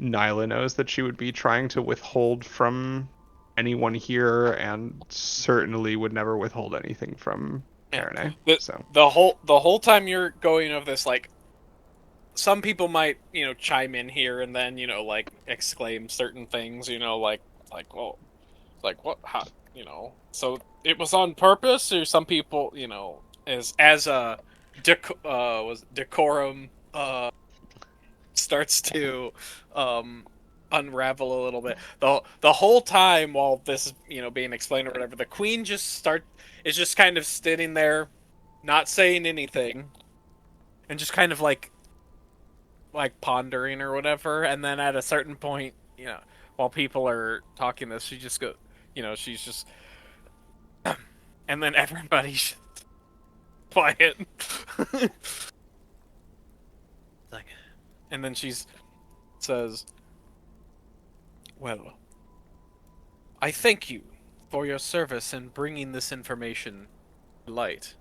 Nyla knows that she would be trying to withhold from anyone here, and certainly would never withhold anything from Karine. So The whole time you're going of this, like, some people might, chime in here and then, like, exclaim certain things, well, like, what, how, so it was on purpose, or some people, as a decorum, starts to, unravel a little bit. The whole time while this is, being explained or whatever, the queen is just kind of sitting there, not saying anything, and just kind of like pondering or whatever. And then at a certain point, while people are talking this, she just she's just, and then everybody's quiet. Like, and then she says, "Well, I thank you for your service in bringing this information to light.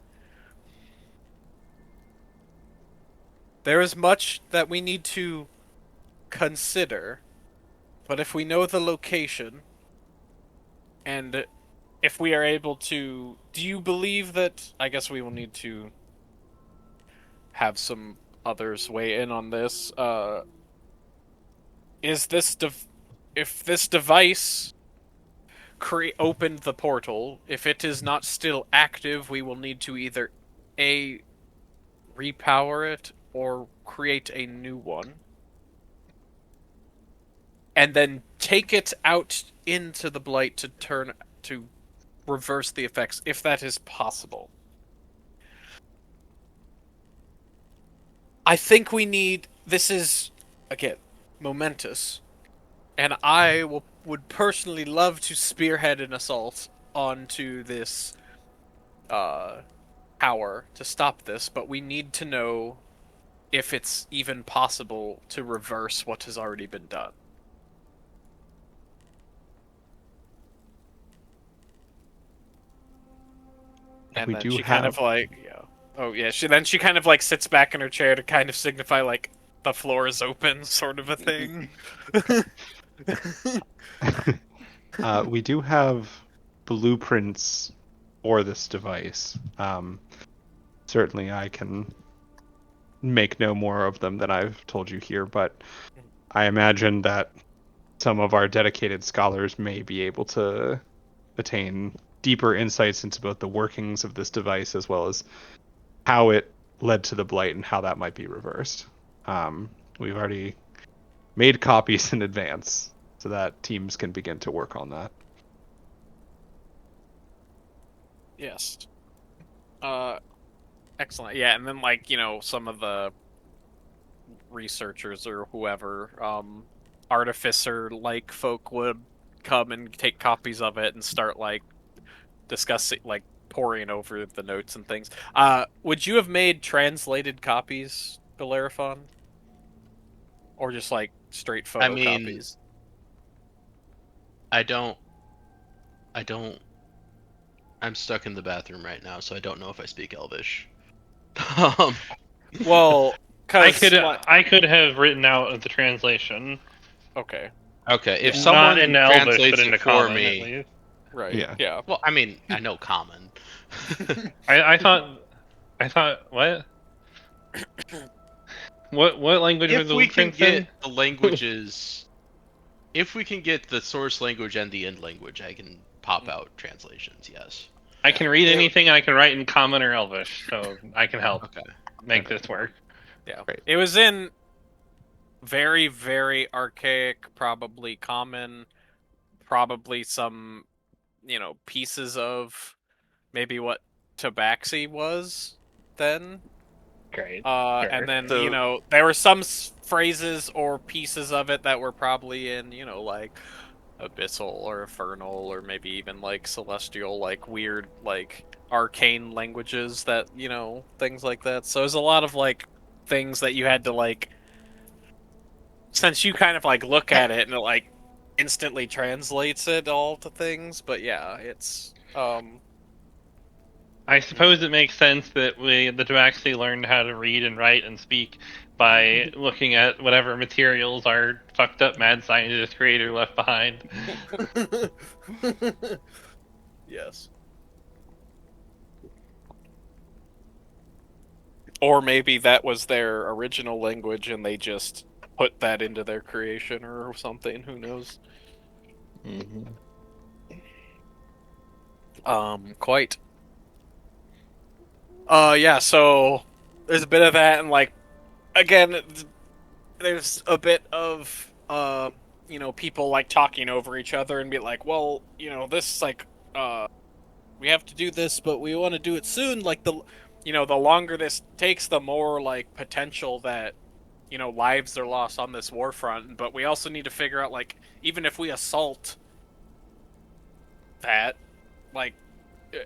There is much that we need to consider, but if we know the location, and if we are able to... Do you believe that... I guess we will need to have some others weigh in on this. Is this... if this device opened the portal, if it is not still active, we will need to either A, repower it, or create a new one, and then take it out into the Blight to reverse the effects, if that is possible. I think we need... This is, again, momentous, and I would personally love to spearhead an assault onto this tower to stop this, but we need to know if it's even possible to reverse what has already been done. And we then do she kind of like, Oh yeah. She kind of like sits back in her chair to kind of signify like the floor is open, sort of a thing. We do have blueprints for this device. Certainly, I can make no more of them than I've told you here, but I imagine that some of our dedicated scholars may be able to attain deeper insights into both the workings of this device as well as how it led to the blight and how that might be reversed. We've already made copies in advance so that teams can begin to work on that. Yes. Excellent. Yeah, and then like, some of the researchers or whoever, artificer like folk would come and take copies of it and start like discussing like poring over the notes and things. Would you have made translated copies, Bellerophon? Or just like straight I mean, photocopies? I don't. I'm stuck in the bathroom right now, so I don't know if I speak Elvish. um, Well, I cuz could have written out the translation. okay. okay, if Yeah. Not someone in Elvish, translates but it into for Common at me, least. Right. Yeah. Yeah. well, I mean, I know Common. I thought what? What language were If the we can blueprints in? get the languages, if we can get the source language and the end language, I can pop out translations. Yes. I can read anything, and I can write in Common or Elvish, so I can help Okay. make this work. Yeah. Right. It was in very, very archaic, probably common, probably some, pieces of maybe what Tabaxi was then. Great. And Sure. then, So- there were some phrases or pieces of it that were probably in, like abyssal or infernal or maybe even like celestial, like weird, like arcane languages that, things like that. So there's a lot of like things that you had to like, since you kind of like look at it and it like instantly translates it all to things. But yeah, it's I suppose it makes sense that the Tabaxi learned how to read and write and speak by looking at whatever materials our fucked up mad scientist creator left behind. yes. Or maybe that was their original language and they just put that into their creation or something. Who knows? Quite. Yeah, so there's a bit of that, and like, again, there's a bit of, people like talking over each other and be like, well, this, like, we have to do this, but we want to do it soon. Like, the longer this takes, the more, like, potential that, lives are lost on this war front. But we also need to figure out, like, even if we assault that, like,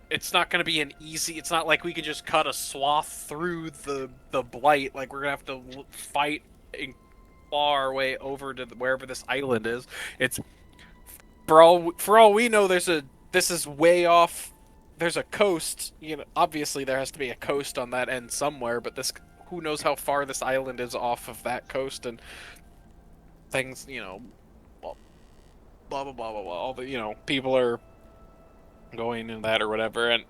it's not going to be an easy. It's not like we could just cut a swath through the blight. Like, we're gonna have to fight and claw our way over to wherever this island is. It's for all we know. This is way off. There's a coast. Obviously there has to be a coast on that end somewhere. But who knows how far this island is off of that coast and things. Blah blah blah blah blah. All the people are going in that or whatever, and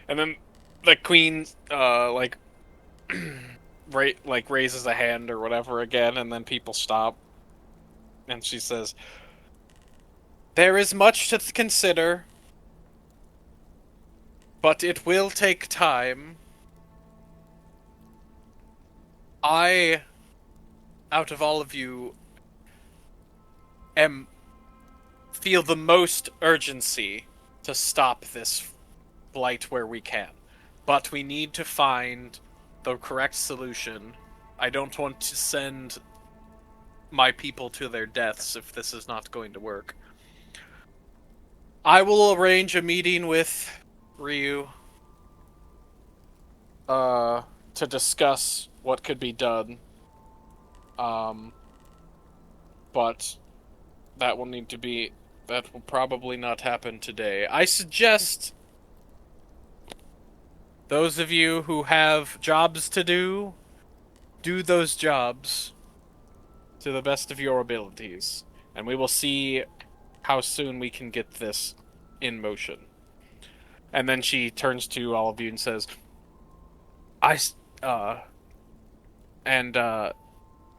then the queen like raises a hand or whatever again, and then people stop, and she says, "There is much to consider, but it will take time. I, out of all of you, feel the most urgency to stop this blight where we can. But we need to find the correct solution. I don't want to send my people to their deaths if this is not going to work. I will arrange a meeting with Ryu to discuss what could be done. But that will probably not happen today. I suggest those of you who have jobs to do those jobs to the best of your abilities, and we will see how soon we can get this in motion. And then she turns to all of you and says, and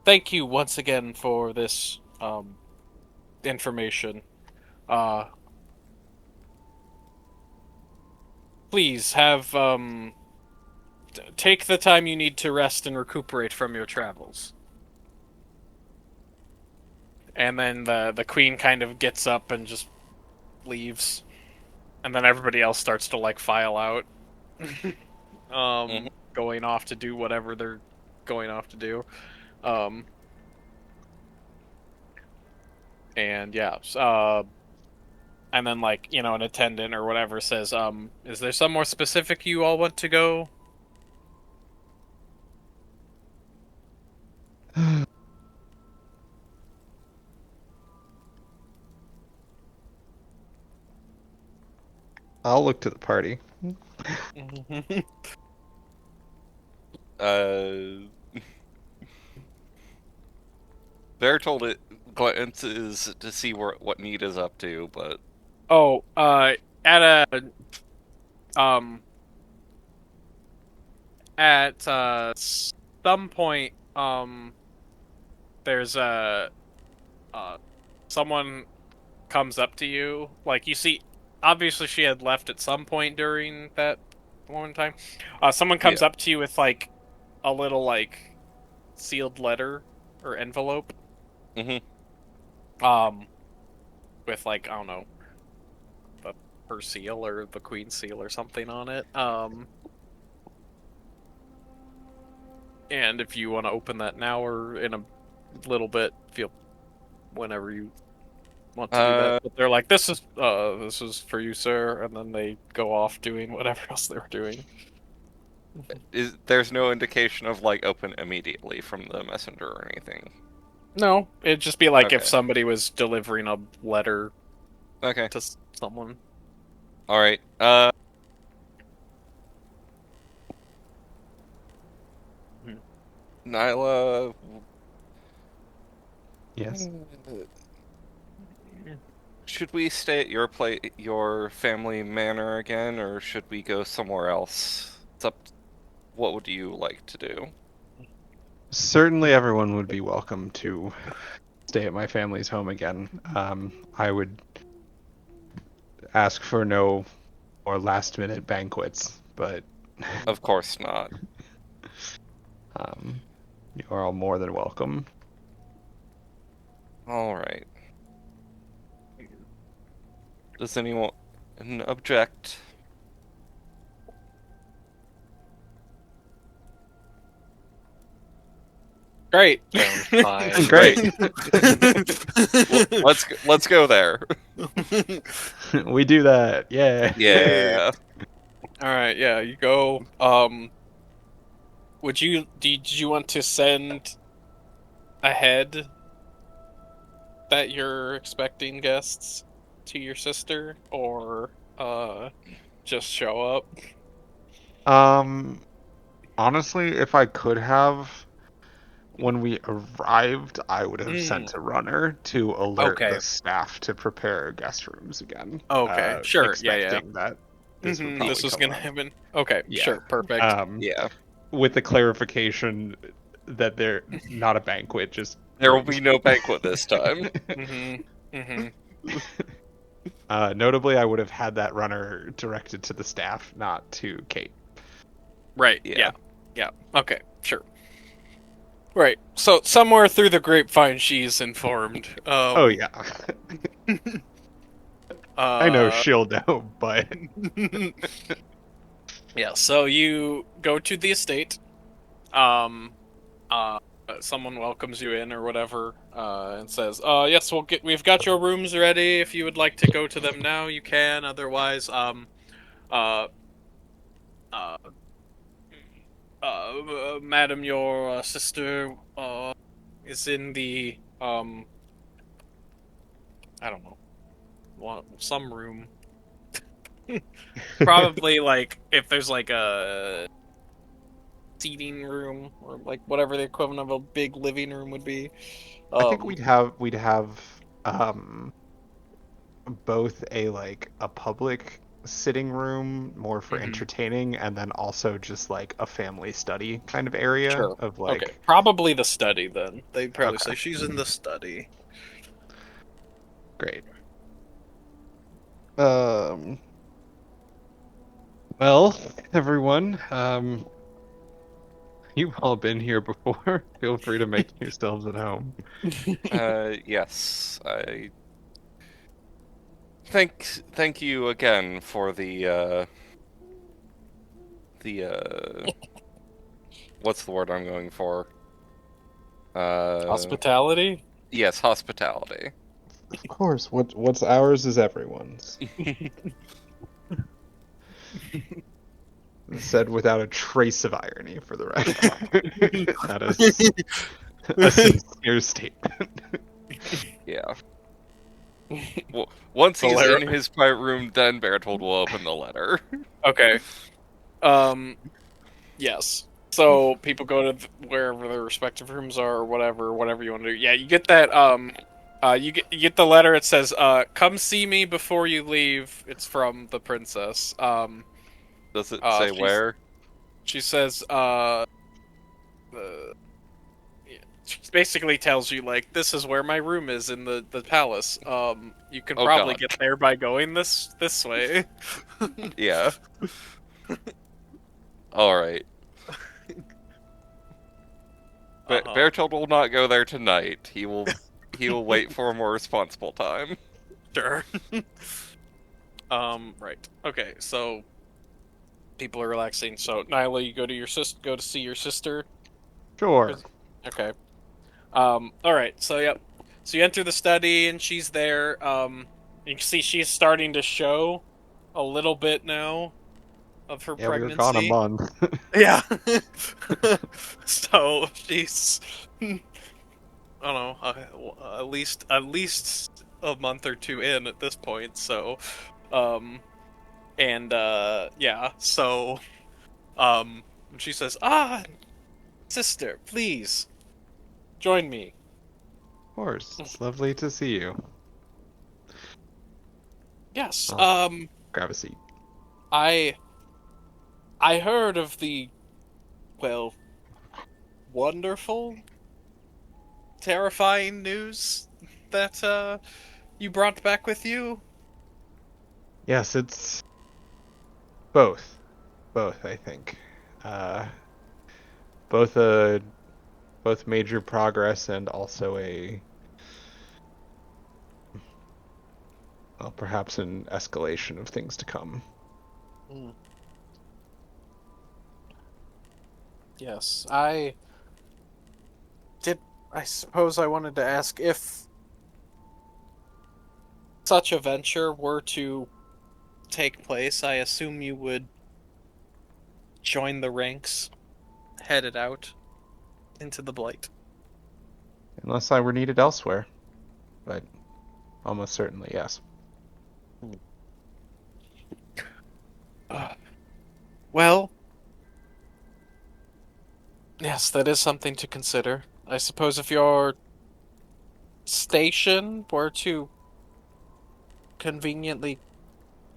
thank you once again for this information. Uh, please have take the time you need to rest and recuperate from your travels. And then the queen kind of gets up and just leaves, and then everybody else starts to like file out, going off to do whatever they're going off to do. And yeah, and then like an attendant or whatever says, is there some more specific you all want to go? I'll look to the party. Bertold it glances to see what Need is up to, but Oh, at a um at some point there's a someone comes up to you, like you see, obviously she had left at some point during that one time. Someone comes up to you with like a little like sealed letter or envelope. With like, I don't know, her seal or the queen's seal or something on it. And if you want to open that now or in a little bit, feel whenever you want to do that. But they're like, this is for you, sir, and then they go off doing whatever else they were doing. There's no indication of like open immediately from the messenger or anything. No, it'd just be like Okay. if somebody was delivering a letter to someone. All right. Nyla. Yes. Should we stay at your family manor again, or should we go somewhere else? It's up. What would you like to do? Certainly, everyone would be welcome to stay at my family's home again. I would ask for no more last-minute banquets, but Of course not. you are all more than welcome. All right. Does anyone object? Great. Fine. Great. Well, let's go there. We do that. Yeah. Yeah. All right, yeah, you go. Did you want to send ahead that you're expecting guests to your sister, or just show up? Honestly, if I could have, when we arrived, I would have sent a runner to alert the staff to prepare guest rooms again. Okay, sure, expecting that this would probably this was come gonna up. happen. Okay, Yeah. sure, perfect. Yeah. With the clarification that they're not a banquet, just There will be no banquet this time. Notably, I would have had that runner directed to the staff, not to Kate. Right. Yeah. Okay. Sure. Right. So somewhere through the grapevine, she's informed. Oh yeah. I know she'll know, but yeah. So you go to the estate. Someone welcomes you in or whatever, and says, yes, we've got your rooms ready. If you would like to go to them now, you can. Otherwise, madam, your sister is in the I don't know, some room. Probably like if there's like a seating room or like whatever the equivalent of a big living room would be. I think we'd have both a public sitting room more for Mhm. entertaining, and then also just like a family study kind of area Sure. of Okay. like. Probably the study then. They'd probably Okay, say she's in the study. great. Um, well, everyone, you've all been here before. Feel free to make yourselves at home. Yes. I thank you again for the what's the word I'm going for? Uh Hospitality? yes, hospitality. Of course, what's ours is everyone's. Said without a trace of irony, for the record. That is a sincere statement. Yeah. Well, once he's Valer- in his quiet room, then Bertold will open the letter. Okay. Um yes. So people go to wherever their respective rooms are or whatever you want to do. Yeah, you get that you get the letter. It says come see me before you leave. It's from the princess. Does it say where? She says uh, she basically tells you like this is where my room is in the palace. You can Oh probably God. get there by going this way. Yeah. All right. Uh-huh. Bertold will not go there tonight. He will wait for a more responsible time. Sure. Right. Okay, so people are relaxing. So Nyla, you go to see your sister. Sure. Okay. All right. So yep. So you enter the study and she's there. You can see she's starting to show a little bit now of her Yeah, we were gone a pregnancy. month. Yeah. So she's I don't know, at least a month or two in at this point. So, um, and yeah. So, she says, "Ah, sister, please join me." Of course, it's lovely to see you. Yes. I'll grab a seat. I I heard of the well, wonderful, terrifying news that you brought back with you. Yes, it's both. Both, I think. Uh, both a both major progress and also perhaps an escalation of things to come. Mm. Yes, I did. I suppose I wanted to ask if such a venture were to take place. I assume you would join the ranks, headed out into the Blight. Unless I were needed elsewhere, but almost certainly yes. Uh, well, yes, that is something to consider. I suppose if your station were to conveniently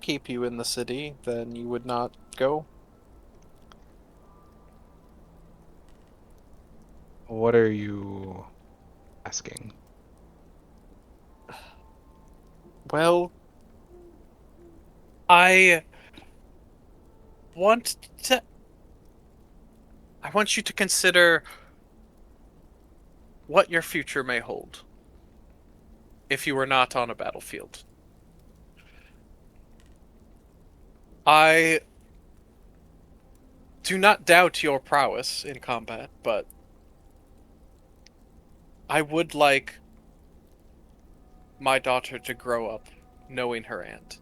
keep you in the city, then you would not go. What are you asking? Well, I want to. I want you to consider what your future may hold if you were not on a battlefield. I do not doubt your prowess in combat, but I would like my daughter to grow up knowing her aunt.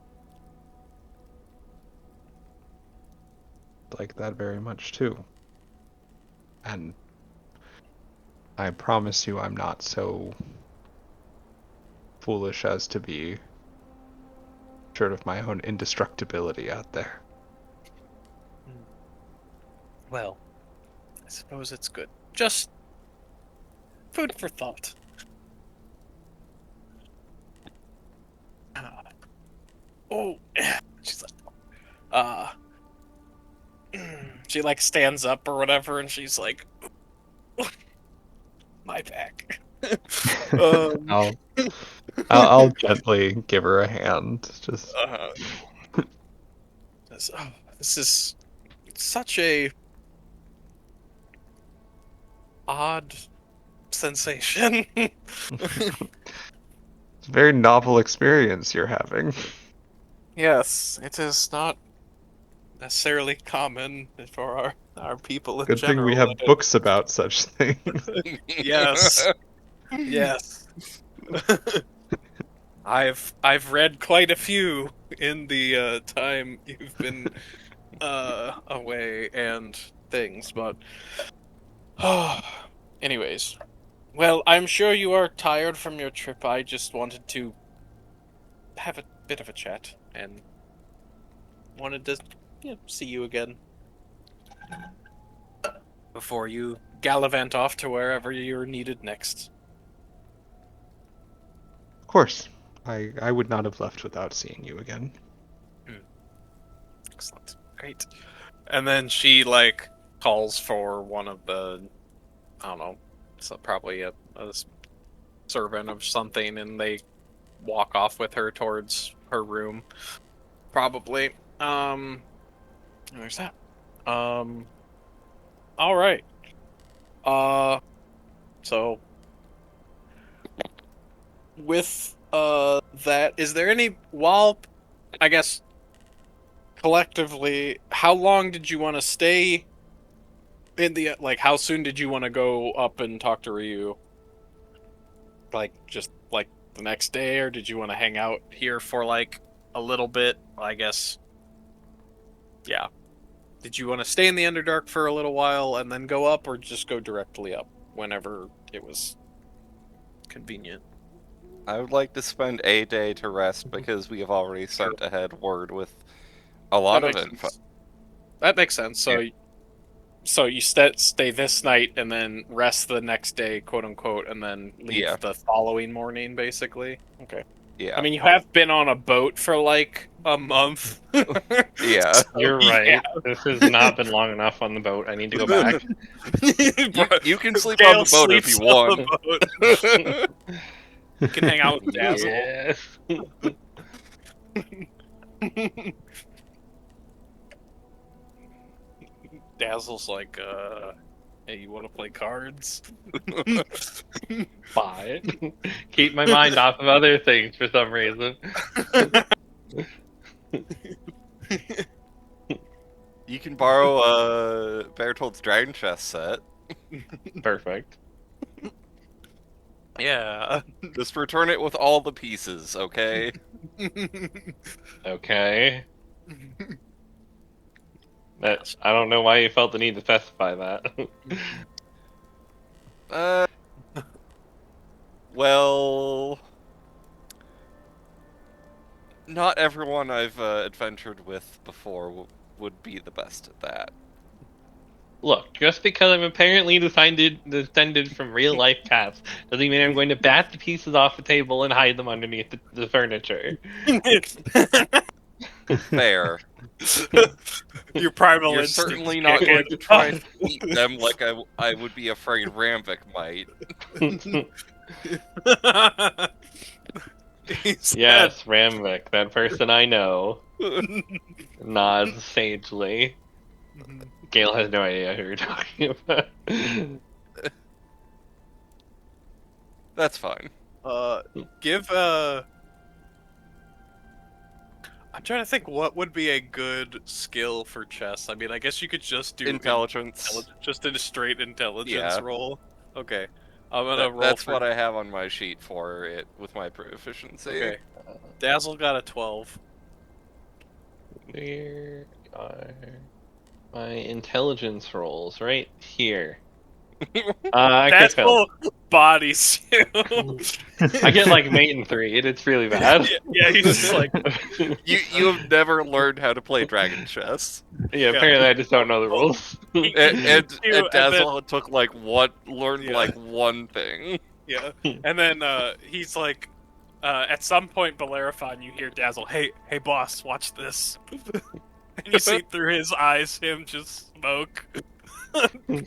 Like that very much too. And I promise you I'm not so foolish as to be portrait of my own indestructibility out there. Well, I suppose it's good. Just food for thought. Oh, she's like, she like stands up or whatever, and she's like, my back. I'll, I'll gently give her a hand. Just this is such a odd sensation. it's a very novel experience you're having. Yes, it is not necessarily common for our people in Good thing we general. have books about such things. Yes, yes. I've read quite a few in the time you've been away and things, but anyways. Well, I'm sure you are tired from your trip. I just wanted to have a bit of a chat and wanted to see you again before you gallivant off to wherever you're needed next. Of course. I would not have left without seeing you again. Excellent. Great. And then she, like, calls for one of the, I don't know, so probably a servant of something, and they walk off with her towards her room. Probably. There's that. Alright. So with that, is there any, while I guess collectively, how long did you want to stay in the, like, how soon did you want to go up and talk to Ryu? Like, just like the next day, or did you want to hang out here for like a little bit? I guess, yeah. Did you want to stay in the Underdark for a little while and then go up, or just go directly up whenever it was convenient? I would like to spend a day to rest because we have already sent ahead word with a lot of info. That makes sense. So, Yeah. so you stay this night and then rest the next day, quote unquote, and then leave the following morning, basically. Okay. Yeah. I mean, you have been on a boat for like a month. Yeah. So, You're right. yeah. This has not been long enough on the boat. I need to go back. You can sleep Gale on the boat if sleeps you on want. the boat. You can hang out with Dazzle. Yes. Dazzle's like, hey, you want to play cards? Fine. Keep my mind off of other things for some reason. You can borrow Bertold's Dragon Chest set. Perfect. Yeah. Just return it with all the pieces, okay? Okay. I don't know why you felt the need to specify that. Well, not everyone I've adventured with before would be the best at that. Look, just because I'm apparently descended from real life cats doesn't mean I'm going to bat the pieces off the table and hide them underneath the furniture. Fair. Your primal You're instinct certainly not kicking. going to try to eat them like I would be afraid Ramvik might. Yes, Ramvik, that person I know, nods sagely. Gale has no idea who you're talking about. That's fine. Give I'm trying to think what would be a good skill for chess. I mean, I guess you could just do Intelligence. just a straight intelligence Yeah. roll. Okay. I'm gonna roll That's for what I have on my sheet for it with my proficiency. Okay. Dazzle got a 12. Where are my intelligence rolls? Right here. I That's could full fail. bodysuit. I get like mate in 3, and it's really bad. Yeah, he's just like, You have never learned how to play dragon chess. Yeah, apparently I just don't know the rules. And then, Dazzle took like learned Yeah. like one thing. yeah, and then he's like, at some point, Bellerophon, you hear Dazzle, hey, boss, watch this. And you see through his eyes him just smoke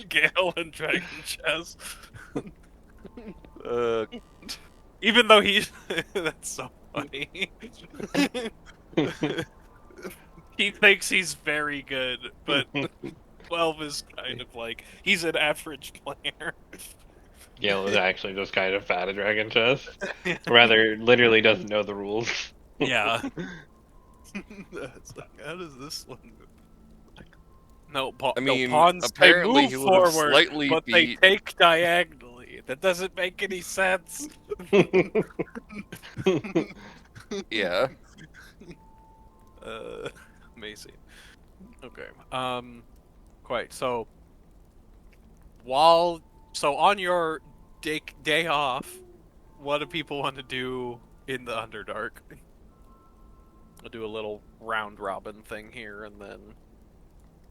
Gale and Dragon Chess. Even though he's that's so funny. He thinks he's very good, but 12 is kind of like he's an average player. Gale is actually just kind of bad at Dragon Chess. Rather, literally doesn't know the rules. Yeah. It's like, how does this one move? No, I mean, pawns, apparently they he move would have forward, slightly but beat. they take diagonally. That doesn't make any sense. Yeah. Amazing. Okay. Quite. So on your day off, what do people want to do in the Underdark? I'll do a little round robin thing here and then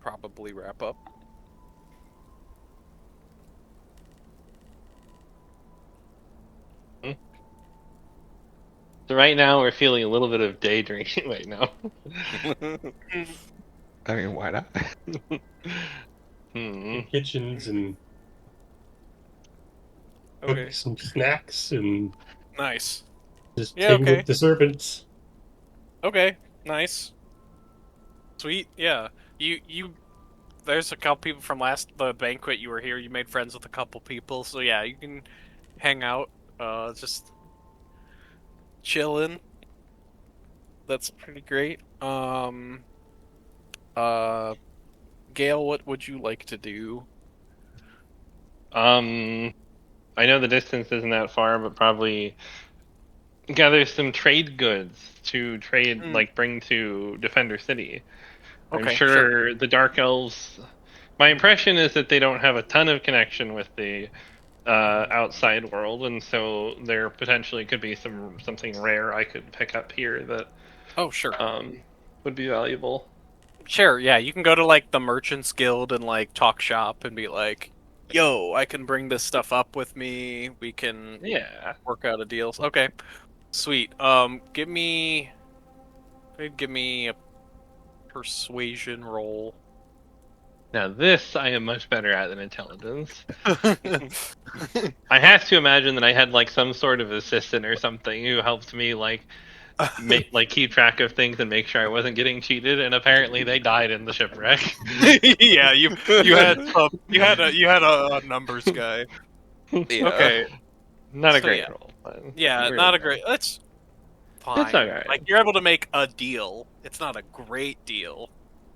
probably wrap up. So right now we're feeling a little bit of day drinking right now. I mean, why not? Kitchens and Okay. cook some snacks and Nice. just Yeah, hang okay. with the servants. Okay, nice. Sweet, yeah. You there's a couple people from the banquet you were here, you made friends with a couple people, so yeah, you can hang out, just chilling. That's pretty great. Gail, what would you like to do? I know the distance isn't that far, but probably gather some trade goods to trade, like bring to Defender City. I'm Okay, sure the Dark Elves. My impression is that they don't have a ton of connection with the outside world, and so there potentially could be something rare I could pick up here that Oh, sure. would be valuable. Sure, yeah, you can go to like the Merchants Guild and like talk shop and be like, "Yo, I can bring this stuff up with me. We can work out a deal." Okay, sweet. Give me a persuasion roll. Now this I am much better at than intelligence. I have to imagine that I had like some sort of assistant or something who helped me like keep track of things and make sure I wasn't getting cheated, and apparently they died in the shipwreck. Yeah, you had a numbers guy. Yeah. Okay, Not a So, great yeah. roll. But yeah, really not a bad. great. That's fine. It's alright. Like you're able to make a deal. It's not a great deal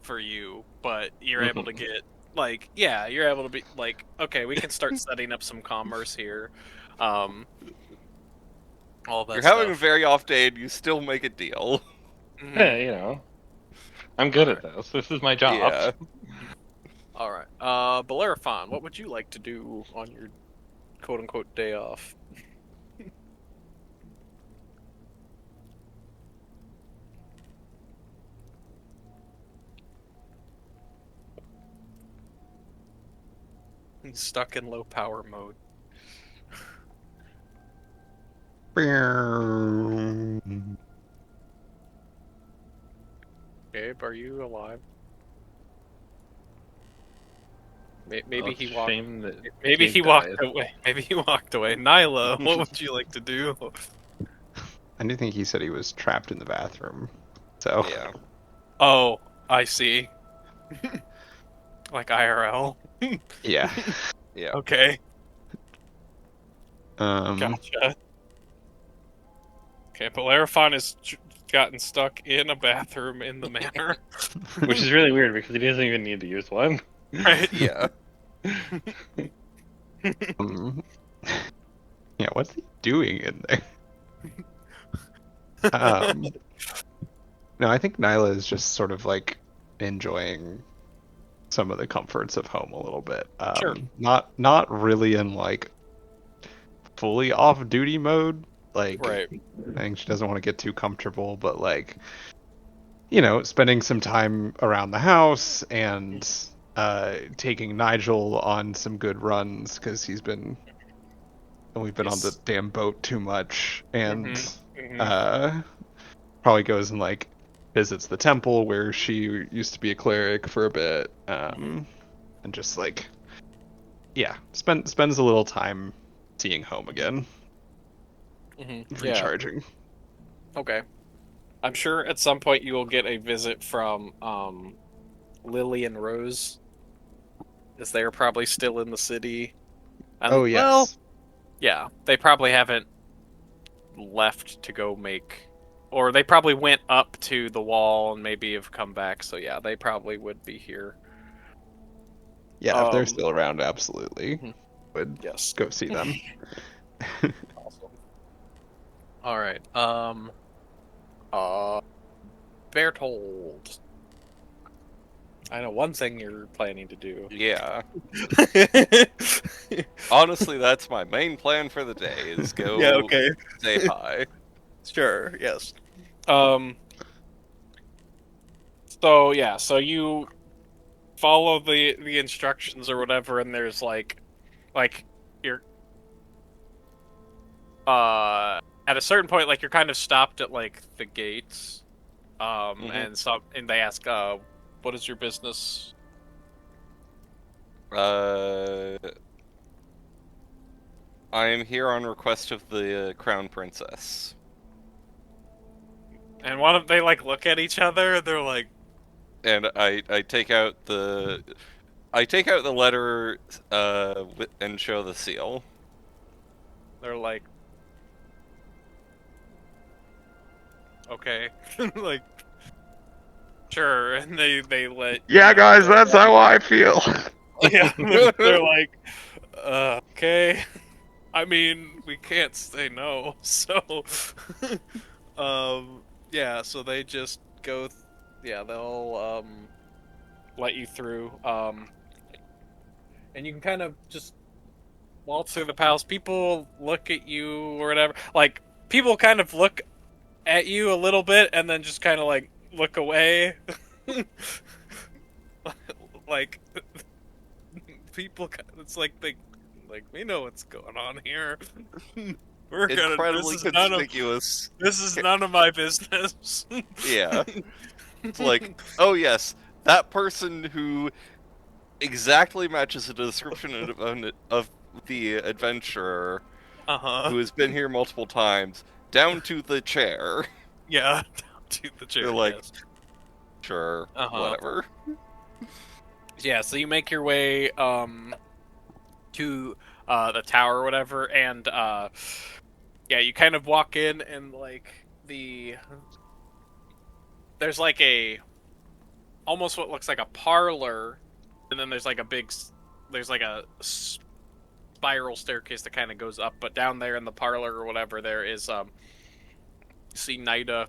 for you, but you're able to get like you're able to be like, okay, we can start setting up some commerce here. All that You're stuff. having a very off day and you still make a deal. Mhm. Yeah, you know, I'm good at this. This is my job. Yeah. All right. Bellerophon, what would you like to do on your quote unquote day off? He's stuck in low power mode. Gabe, are you alive? Maybe he walked. Shame that Maybe Gabe he walked died. away. Maybe he walked away. Nyla, what would you like to do? I do think he said he was trapped in the bathroom. So Yeah. Oh, I see. Like IRL. yeah. Yeah. Okay, Um, gotcha. Okay, Bellerophon has gotten stuck in a bathroom in the manor. Which is really weird because he doesn't even need to use one. Right? Yeah. um, yeah, what's he doing in there? No, I think Nyla is just sort of like enjoying some of the comforts of home a little bit. Sure. Not really in like fully off duty mode. Like, Right. I think she doesn't want to get too comfortable, but like, spending some time around the house and taking Nigel on some good runs because we've been on the Yes. damn boat too much, and Mhm. probably goes and like visits the temple where she used to be a cleric for a bit, and just like, yeah, spends a little time seeing home again, Yeah. recharging. Okay. I'm sure at some point you will get a visit from Lily and Rose, as they're probably still in the city. And Oh well, yes. yeah, they probably haven't left to go make, or they probably went up to the wall and maybe have come back. So yeah, they probably would be here. Yeah, if they're Um, still around, absolutely would yes. go see them. Awesome. All right. Uh, Bertold. I know one thing you're planning to do. Yeah. Honestly, that's my main plan for the day, is go Yeah, okay. say hi. Sure, yes. Um so you follow the instructions or whatever, and there's like you're at a certain point, like, you're kind of stopped at like the gates. Hmm. And they ask, what is your business? Uh, I am here on request of the Crown Princess. And one of they like look at each other, they're like, And I take out the letter and show the seal. they're like, okay. Like, sure. And they let Yeah, guys, go that's on. how I feel. Yeah, they're like, okay. I mean, we can't say no, so, yeah. So they just go, yeah. They'll let you through, and you can kind of just waltz through the palace. People look at you or whatever. Like, people kind of look at you a little bit, and then just kind of like look away. Like, people, it's like we know what's going on here. We're gonna. Incredibly conspicuous. This is none of my business. Yeah. It's like, oh yes, that person who exactly matches the description of the adventurer Uh-huh. who has been here multiple times, down to the chair. Yeah, down to the chair. They're like, Yes. sure, Uh-huh. whatever. Yeah. So you make your way to the tower or whatever, and yeah, you kind of walk in, and like there's like a almost what looks like a parlor, and then there's like there's like a spiral staircase that kind of goes up, but down there in the parlor or whatever, there is you see Nida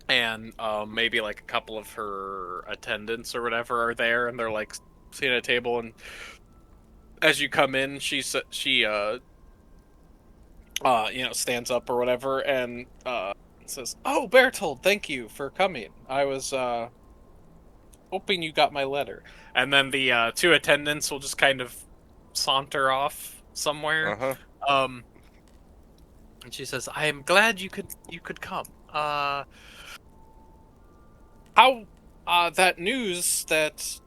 and maybe like a couple of her attendants or whatever are there, and they're like sitting at a table. And as you come in, she stands up or whatever, and says, "Oh, Bertold, thank you for coming. I was hoping you got my letter." And then the two attendants will just kind of saunter off somewhere. Uh-huh. Um, and she says, "I am glad you could come. How that news that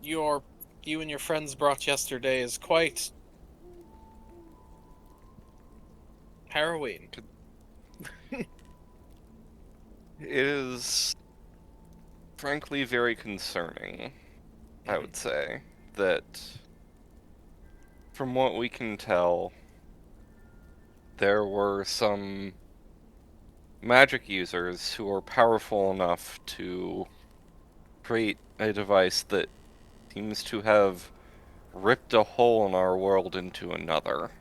your you and your friends brought yesterday is quite harrowing." It is frankly very concerning, I would say, that from what we can tell, there were some magic users who were powerful enough to create a device that seems to have ripped a hole in our world into another.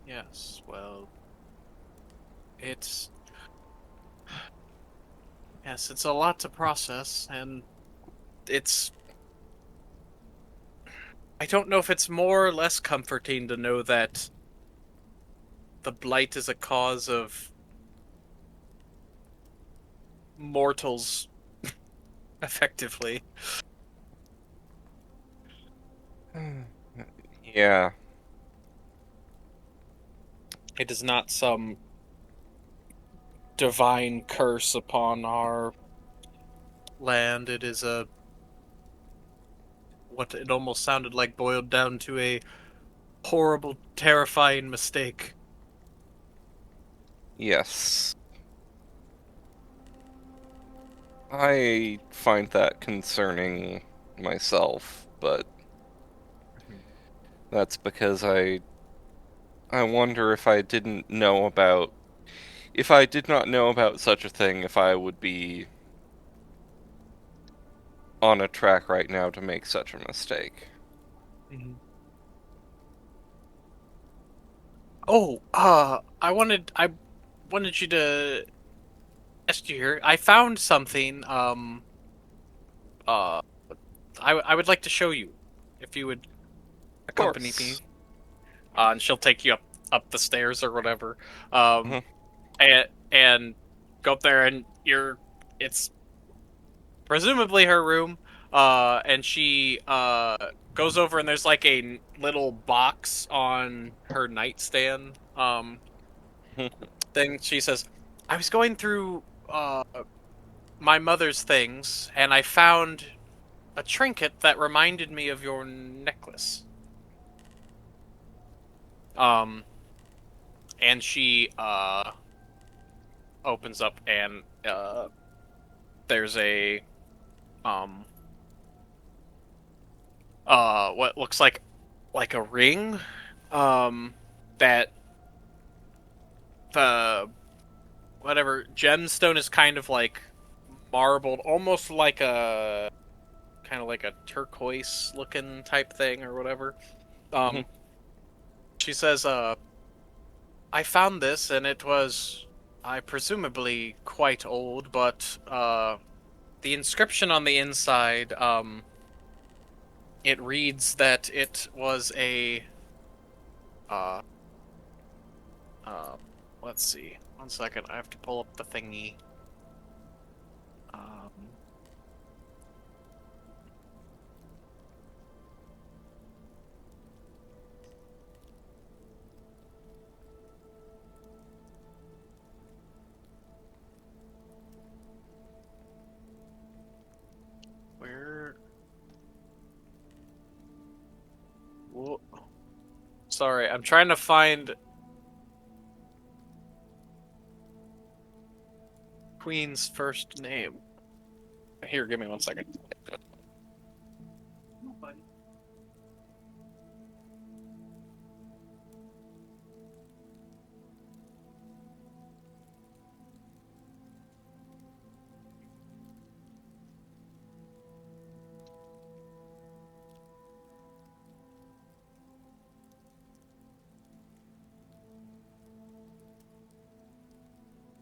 Yes, well, it's Yes, it's a lot to process, and it's... I don't know if it's more or less comforting to know that the Blight is a cause of mortals, effectively. Yeah. It is not some divine curse upon our land. It is a... what it almost sounded like boiled down to a horrible, terrifying mistake. Yes. I find that concerning myself, but that's because I wonder if I didn't know about if I did not know about such a thing, if I would be on a track right now to make such a mistake. Oh, I wanted you to ask you here. I found something. Uh, I would like to show you, if you would Of accompany me. course. And she'll take you up the stairs or whatever. Um, Mhm. and go up there, and it's presumably her room. And she goes over, and there's like a little box on her nightstand. Thing. She says, I was going through my mother's things, and I found a trinket that reminded me of your necklace. Um, and she opens up, and there's a um what looks like a ring, that the whatever gemstone is kind of like marbled, almost like a kind of like a turquoise looking type thing or whatever. Um, she says, I found this, and it was, I presumably quite old, but the inscription on the inside, it reads that it was a, uh, uh, let's see, 1 second, I have to pull up the thingy. Um, where? Whoa. Sorry, I'm trying to find Queen's first name. Here, give me 1 second.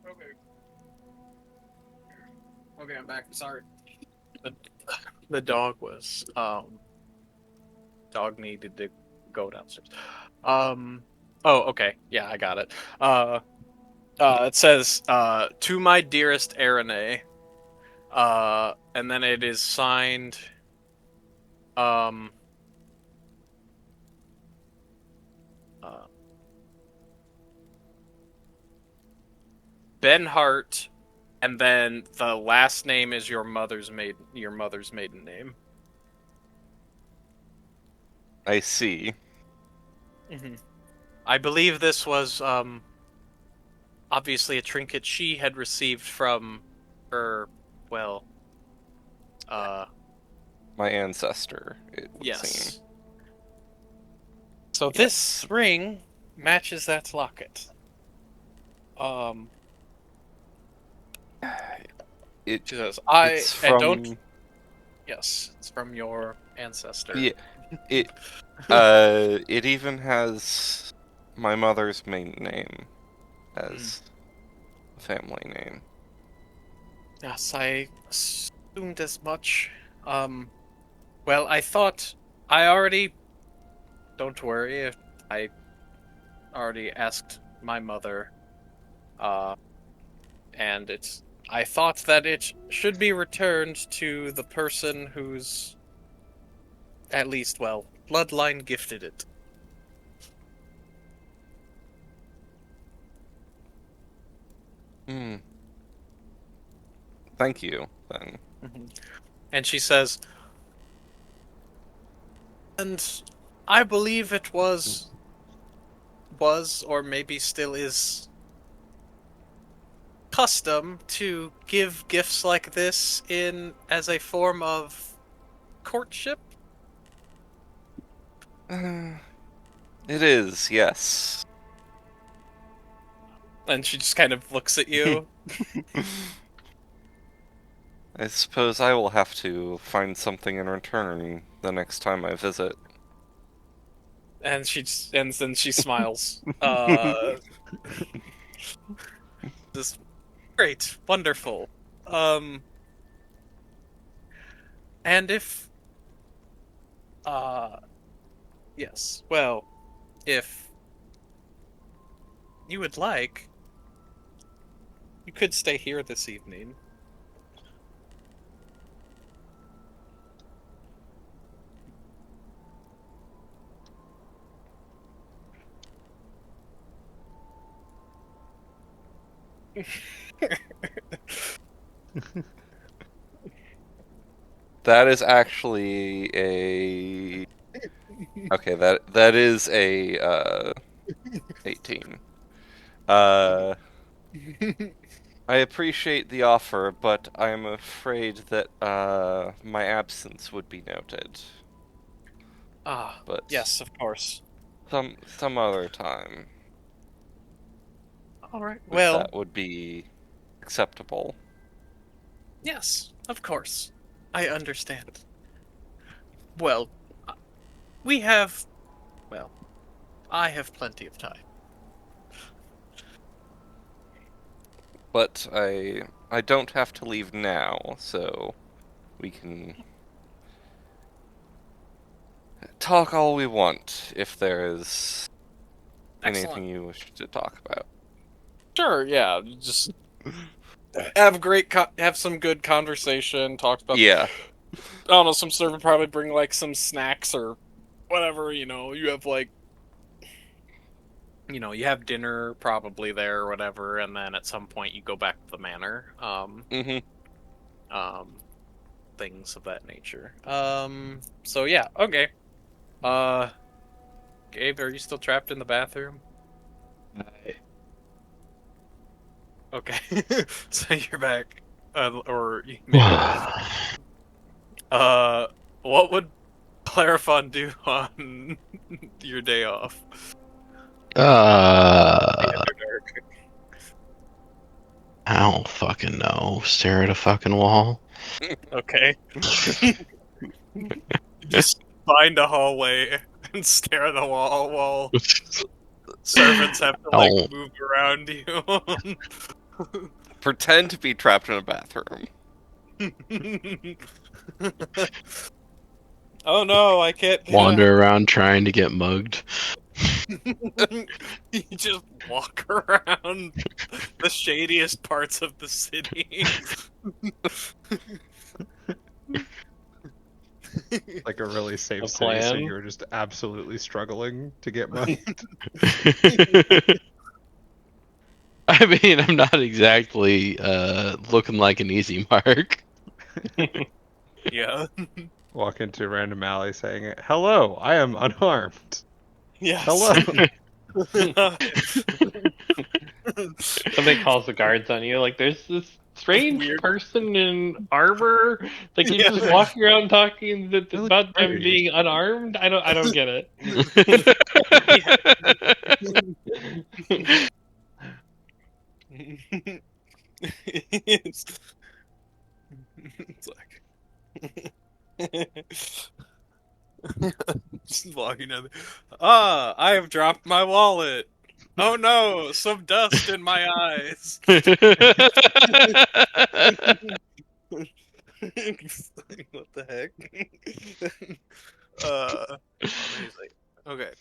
Okay. Okay, I'm back. Sorry. The, the dog needed to go downstairs. Oh, okay. Yeah, I got it. It says, to my dearest Arene. And then it is signed, um, uh, Ben Hart, and then the last name is your mother's maiden name. I see. Mm-hmm. I believe this was, obviously a trinket she had received from her, well, My ancestor, it would seem. yes. So this ring matches that locket. It She says, it's from yes, it's from your ancestor. yeah, it it even has my mother's maiden name as a family name. Yes, I assumed as much. Well, I thought I already. Don't worry, I already asked my mother, uh, and it's. I thought that it should be returned to the person who's, at least, well, bloodline gifted it. Hmm. Thank you, then. And she says, and I believe it was, or maybe still is, custom to give gifts like this in as a form of courtship. It is, yes. And she just kind of looks at you. I suppose I will have to find something in return the next time I visit. And then she smiles. This great, wonderful. Um, and if uh, yes, well, if you would like, you could stay here this evening. That is actually a okay. That is a 18. Uh, I appreciate the offer, but I am afraid that my absence would be noted. Ah, But yes, of course. some other time, All right. if Well, that would be acceptable. yes, of course. I understand. Well, uh, we have. Well, I have plenty of time. But I don't have to leave now, so we can talk all we want if there is anything Excellent. you wish to talk about. Sure. Yeah. Just have some good conversation. Talk about. Yeah. I don't know. Some servant probably bring like some snacks or whatever. You have like. You have dinner probably there or whatever, and then at some point you go back to the manor. Mm-hmm. Um, things of that nature. So yeah, okay. Uh, Gabe, are you still trapped in the bathroom? Okay, so you're back. Or maybe. What would Clarifon do on your day off? The Underdark. I don't fucking know. Stare at a fucking wall. Okay. Just find a hallway and stare at the wall while servants have to like Don't. move around you. Pretend to be trapped in a bathroom. Oh no, I can't get Wander around trying to get mugged. out. You just walk around the shadiest parts of the city. Like a really safe A city, so plan? you're just absolutely struggling to get money. I mean, I'm not exactly looking like an easy mark. Yeah. Walk into a random alley saying, "Hello, I am unarmed." Yes. Hello. Somebody calls the guards on you. Like, there's this strange Weird. person in armor that keeps Yeah. just walking around talking look about them scary. being unarmed. I don't get it. it's, it's like just walking down. I have dropped my wallet. Oh no, some dust in my eyes. What What the heck? Amazing. Okay.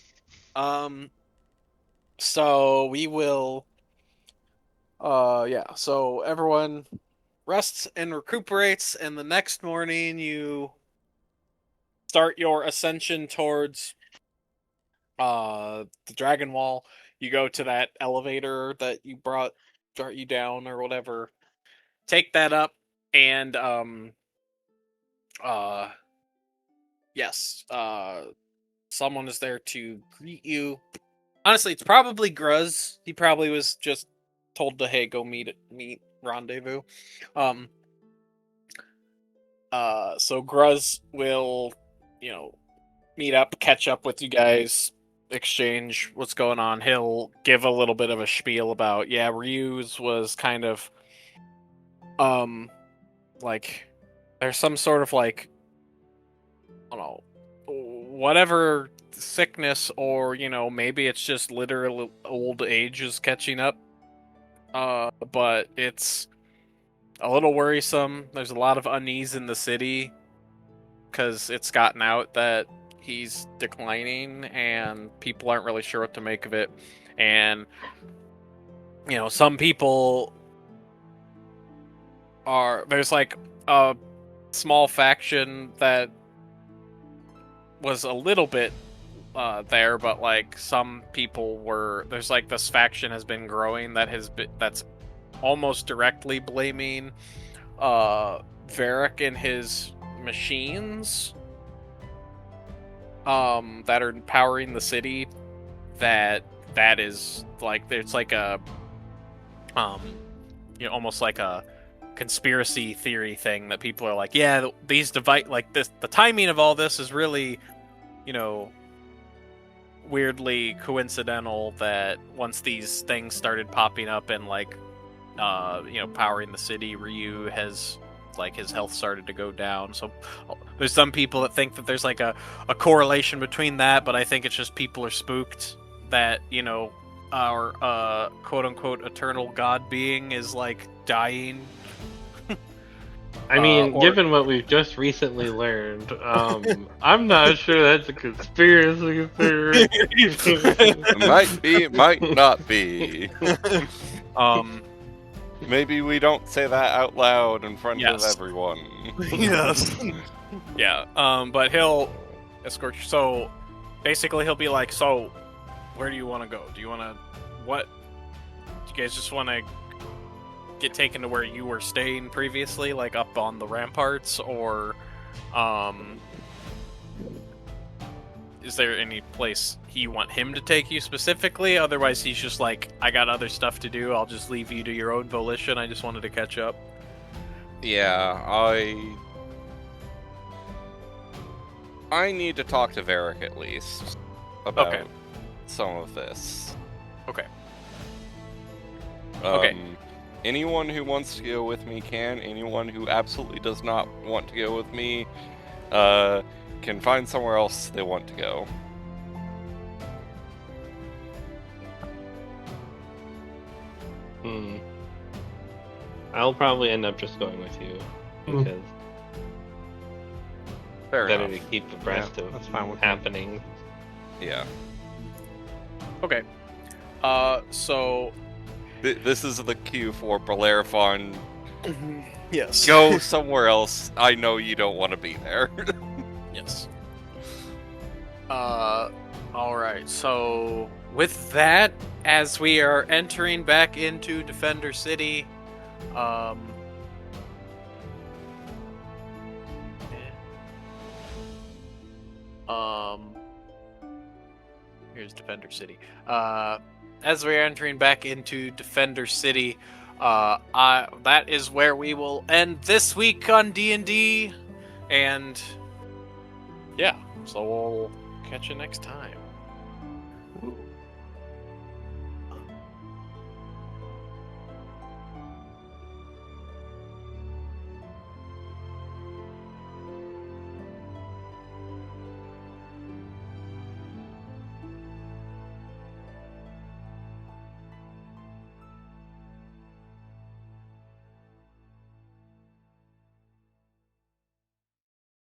So we will. Yeah. So everyone rests and recuperates, and the next morning you start your ascension towards the Dragon Wall. You go to that elevator that you brought you down or whatever. Take that up and uh yes, someone is there to greet you. Honestly, it's probably Gruz. He probably was just told to hey go meet rendezvous. Um so Gruz will, meet up, catch up with you guys, exchange what's going on. He'll give a little bit of a spiel about Ryu's was kind of like there's some sort of like I don't know whatever sickness or maybe it's just literal old age is catching up. But it's a little worrisome. There's a lot of unease in the city because it's gotten out that he's declining and people aren't really sure what to make of it. And some people there's like a small faction that was a little bit there, but like some people there's like this faction has been growing that's almost directly blaming Varric and his machines that are powering the city. That is like it's like a almost like a conspiracy theory thing that people are like, yeah, these device like this, the timing of all this is really weirdly coincidental that once these things started popping up and like powering the city, Ryu has like his health started to go down. So there's some people that think that there's like a correlation between that, but I think it's just people are spooked that our quote unquote eternal god being is like dying. I mean, given what we've just recently learned, I'm not sure that's a conspiracy theory. Might be, might not be. Maybe we don't say that out loud in front of everyone. Yes. Yeah. But he'll escort you. So basically, he'll be like, "So, where do you want to go? Do you want to what? Do you guys just want to get taken to where you were staying previously, like up on the ramparts, or is there any place you want him to take you specifically? Otherwise, he's just like, I got other stuff to do. I'll just leave you to your own volition. I just wanted to catch up." Yeah, I need to talk to Varric at least about some of this. Okay. Anyone who wants to go with me can. Anyone who absolutely does not want to go with me can find somewhere else they want to go. I'll probably end up just going with you because better to keep abreast of that's fine with happening. Yeah. Okay. So this is the cue for Bellerophon. Yes. Go somewhere else. I know you don't want to be there. Yes. Alright, so with that, as we are entering back into Defender City, here's Defender City. As we're entering back into Defender City, that is where we will end this week on D&D, and yeah, so we'll catch you next time. Ooh.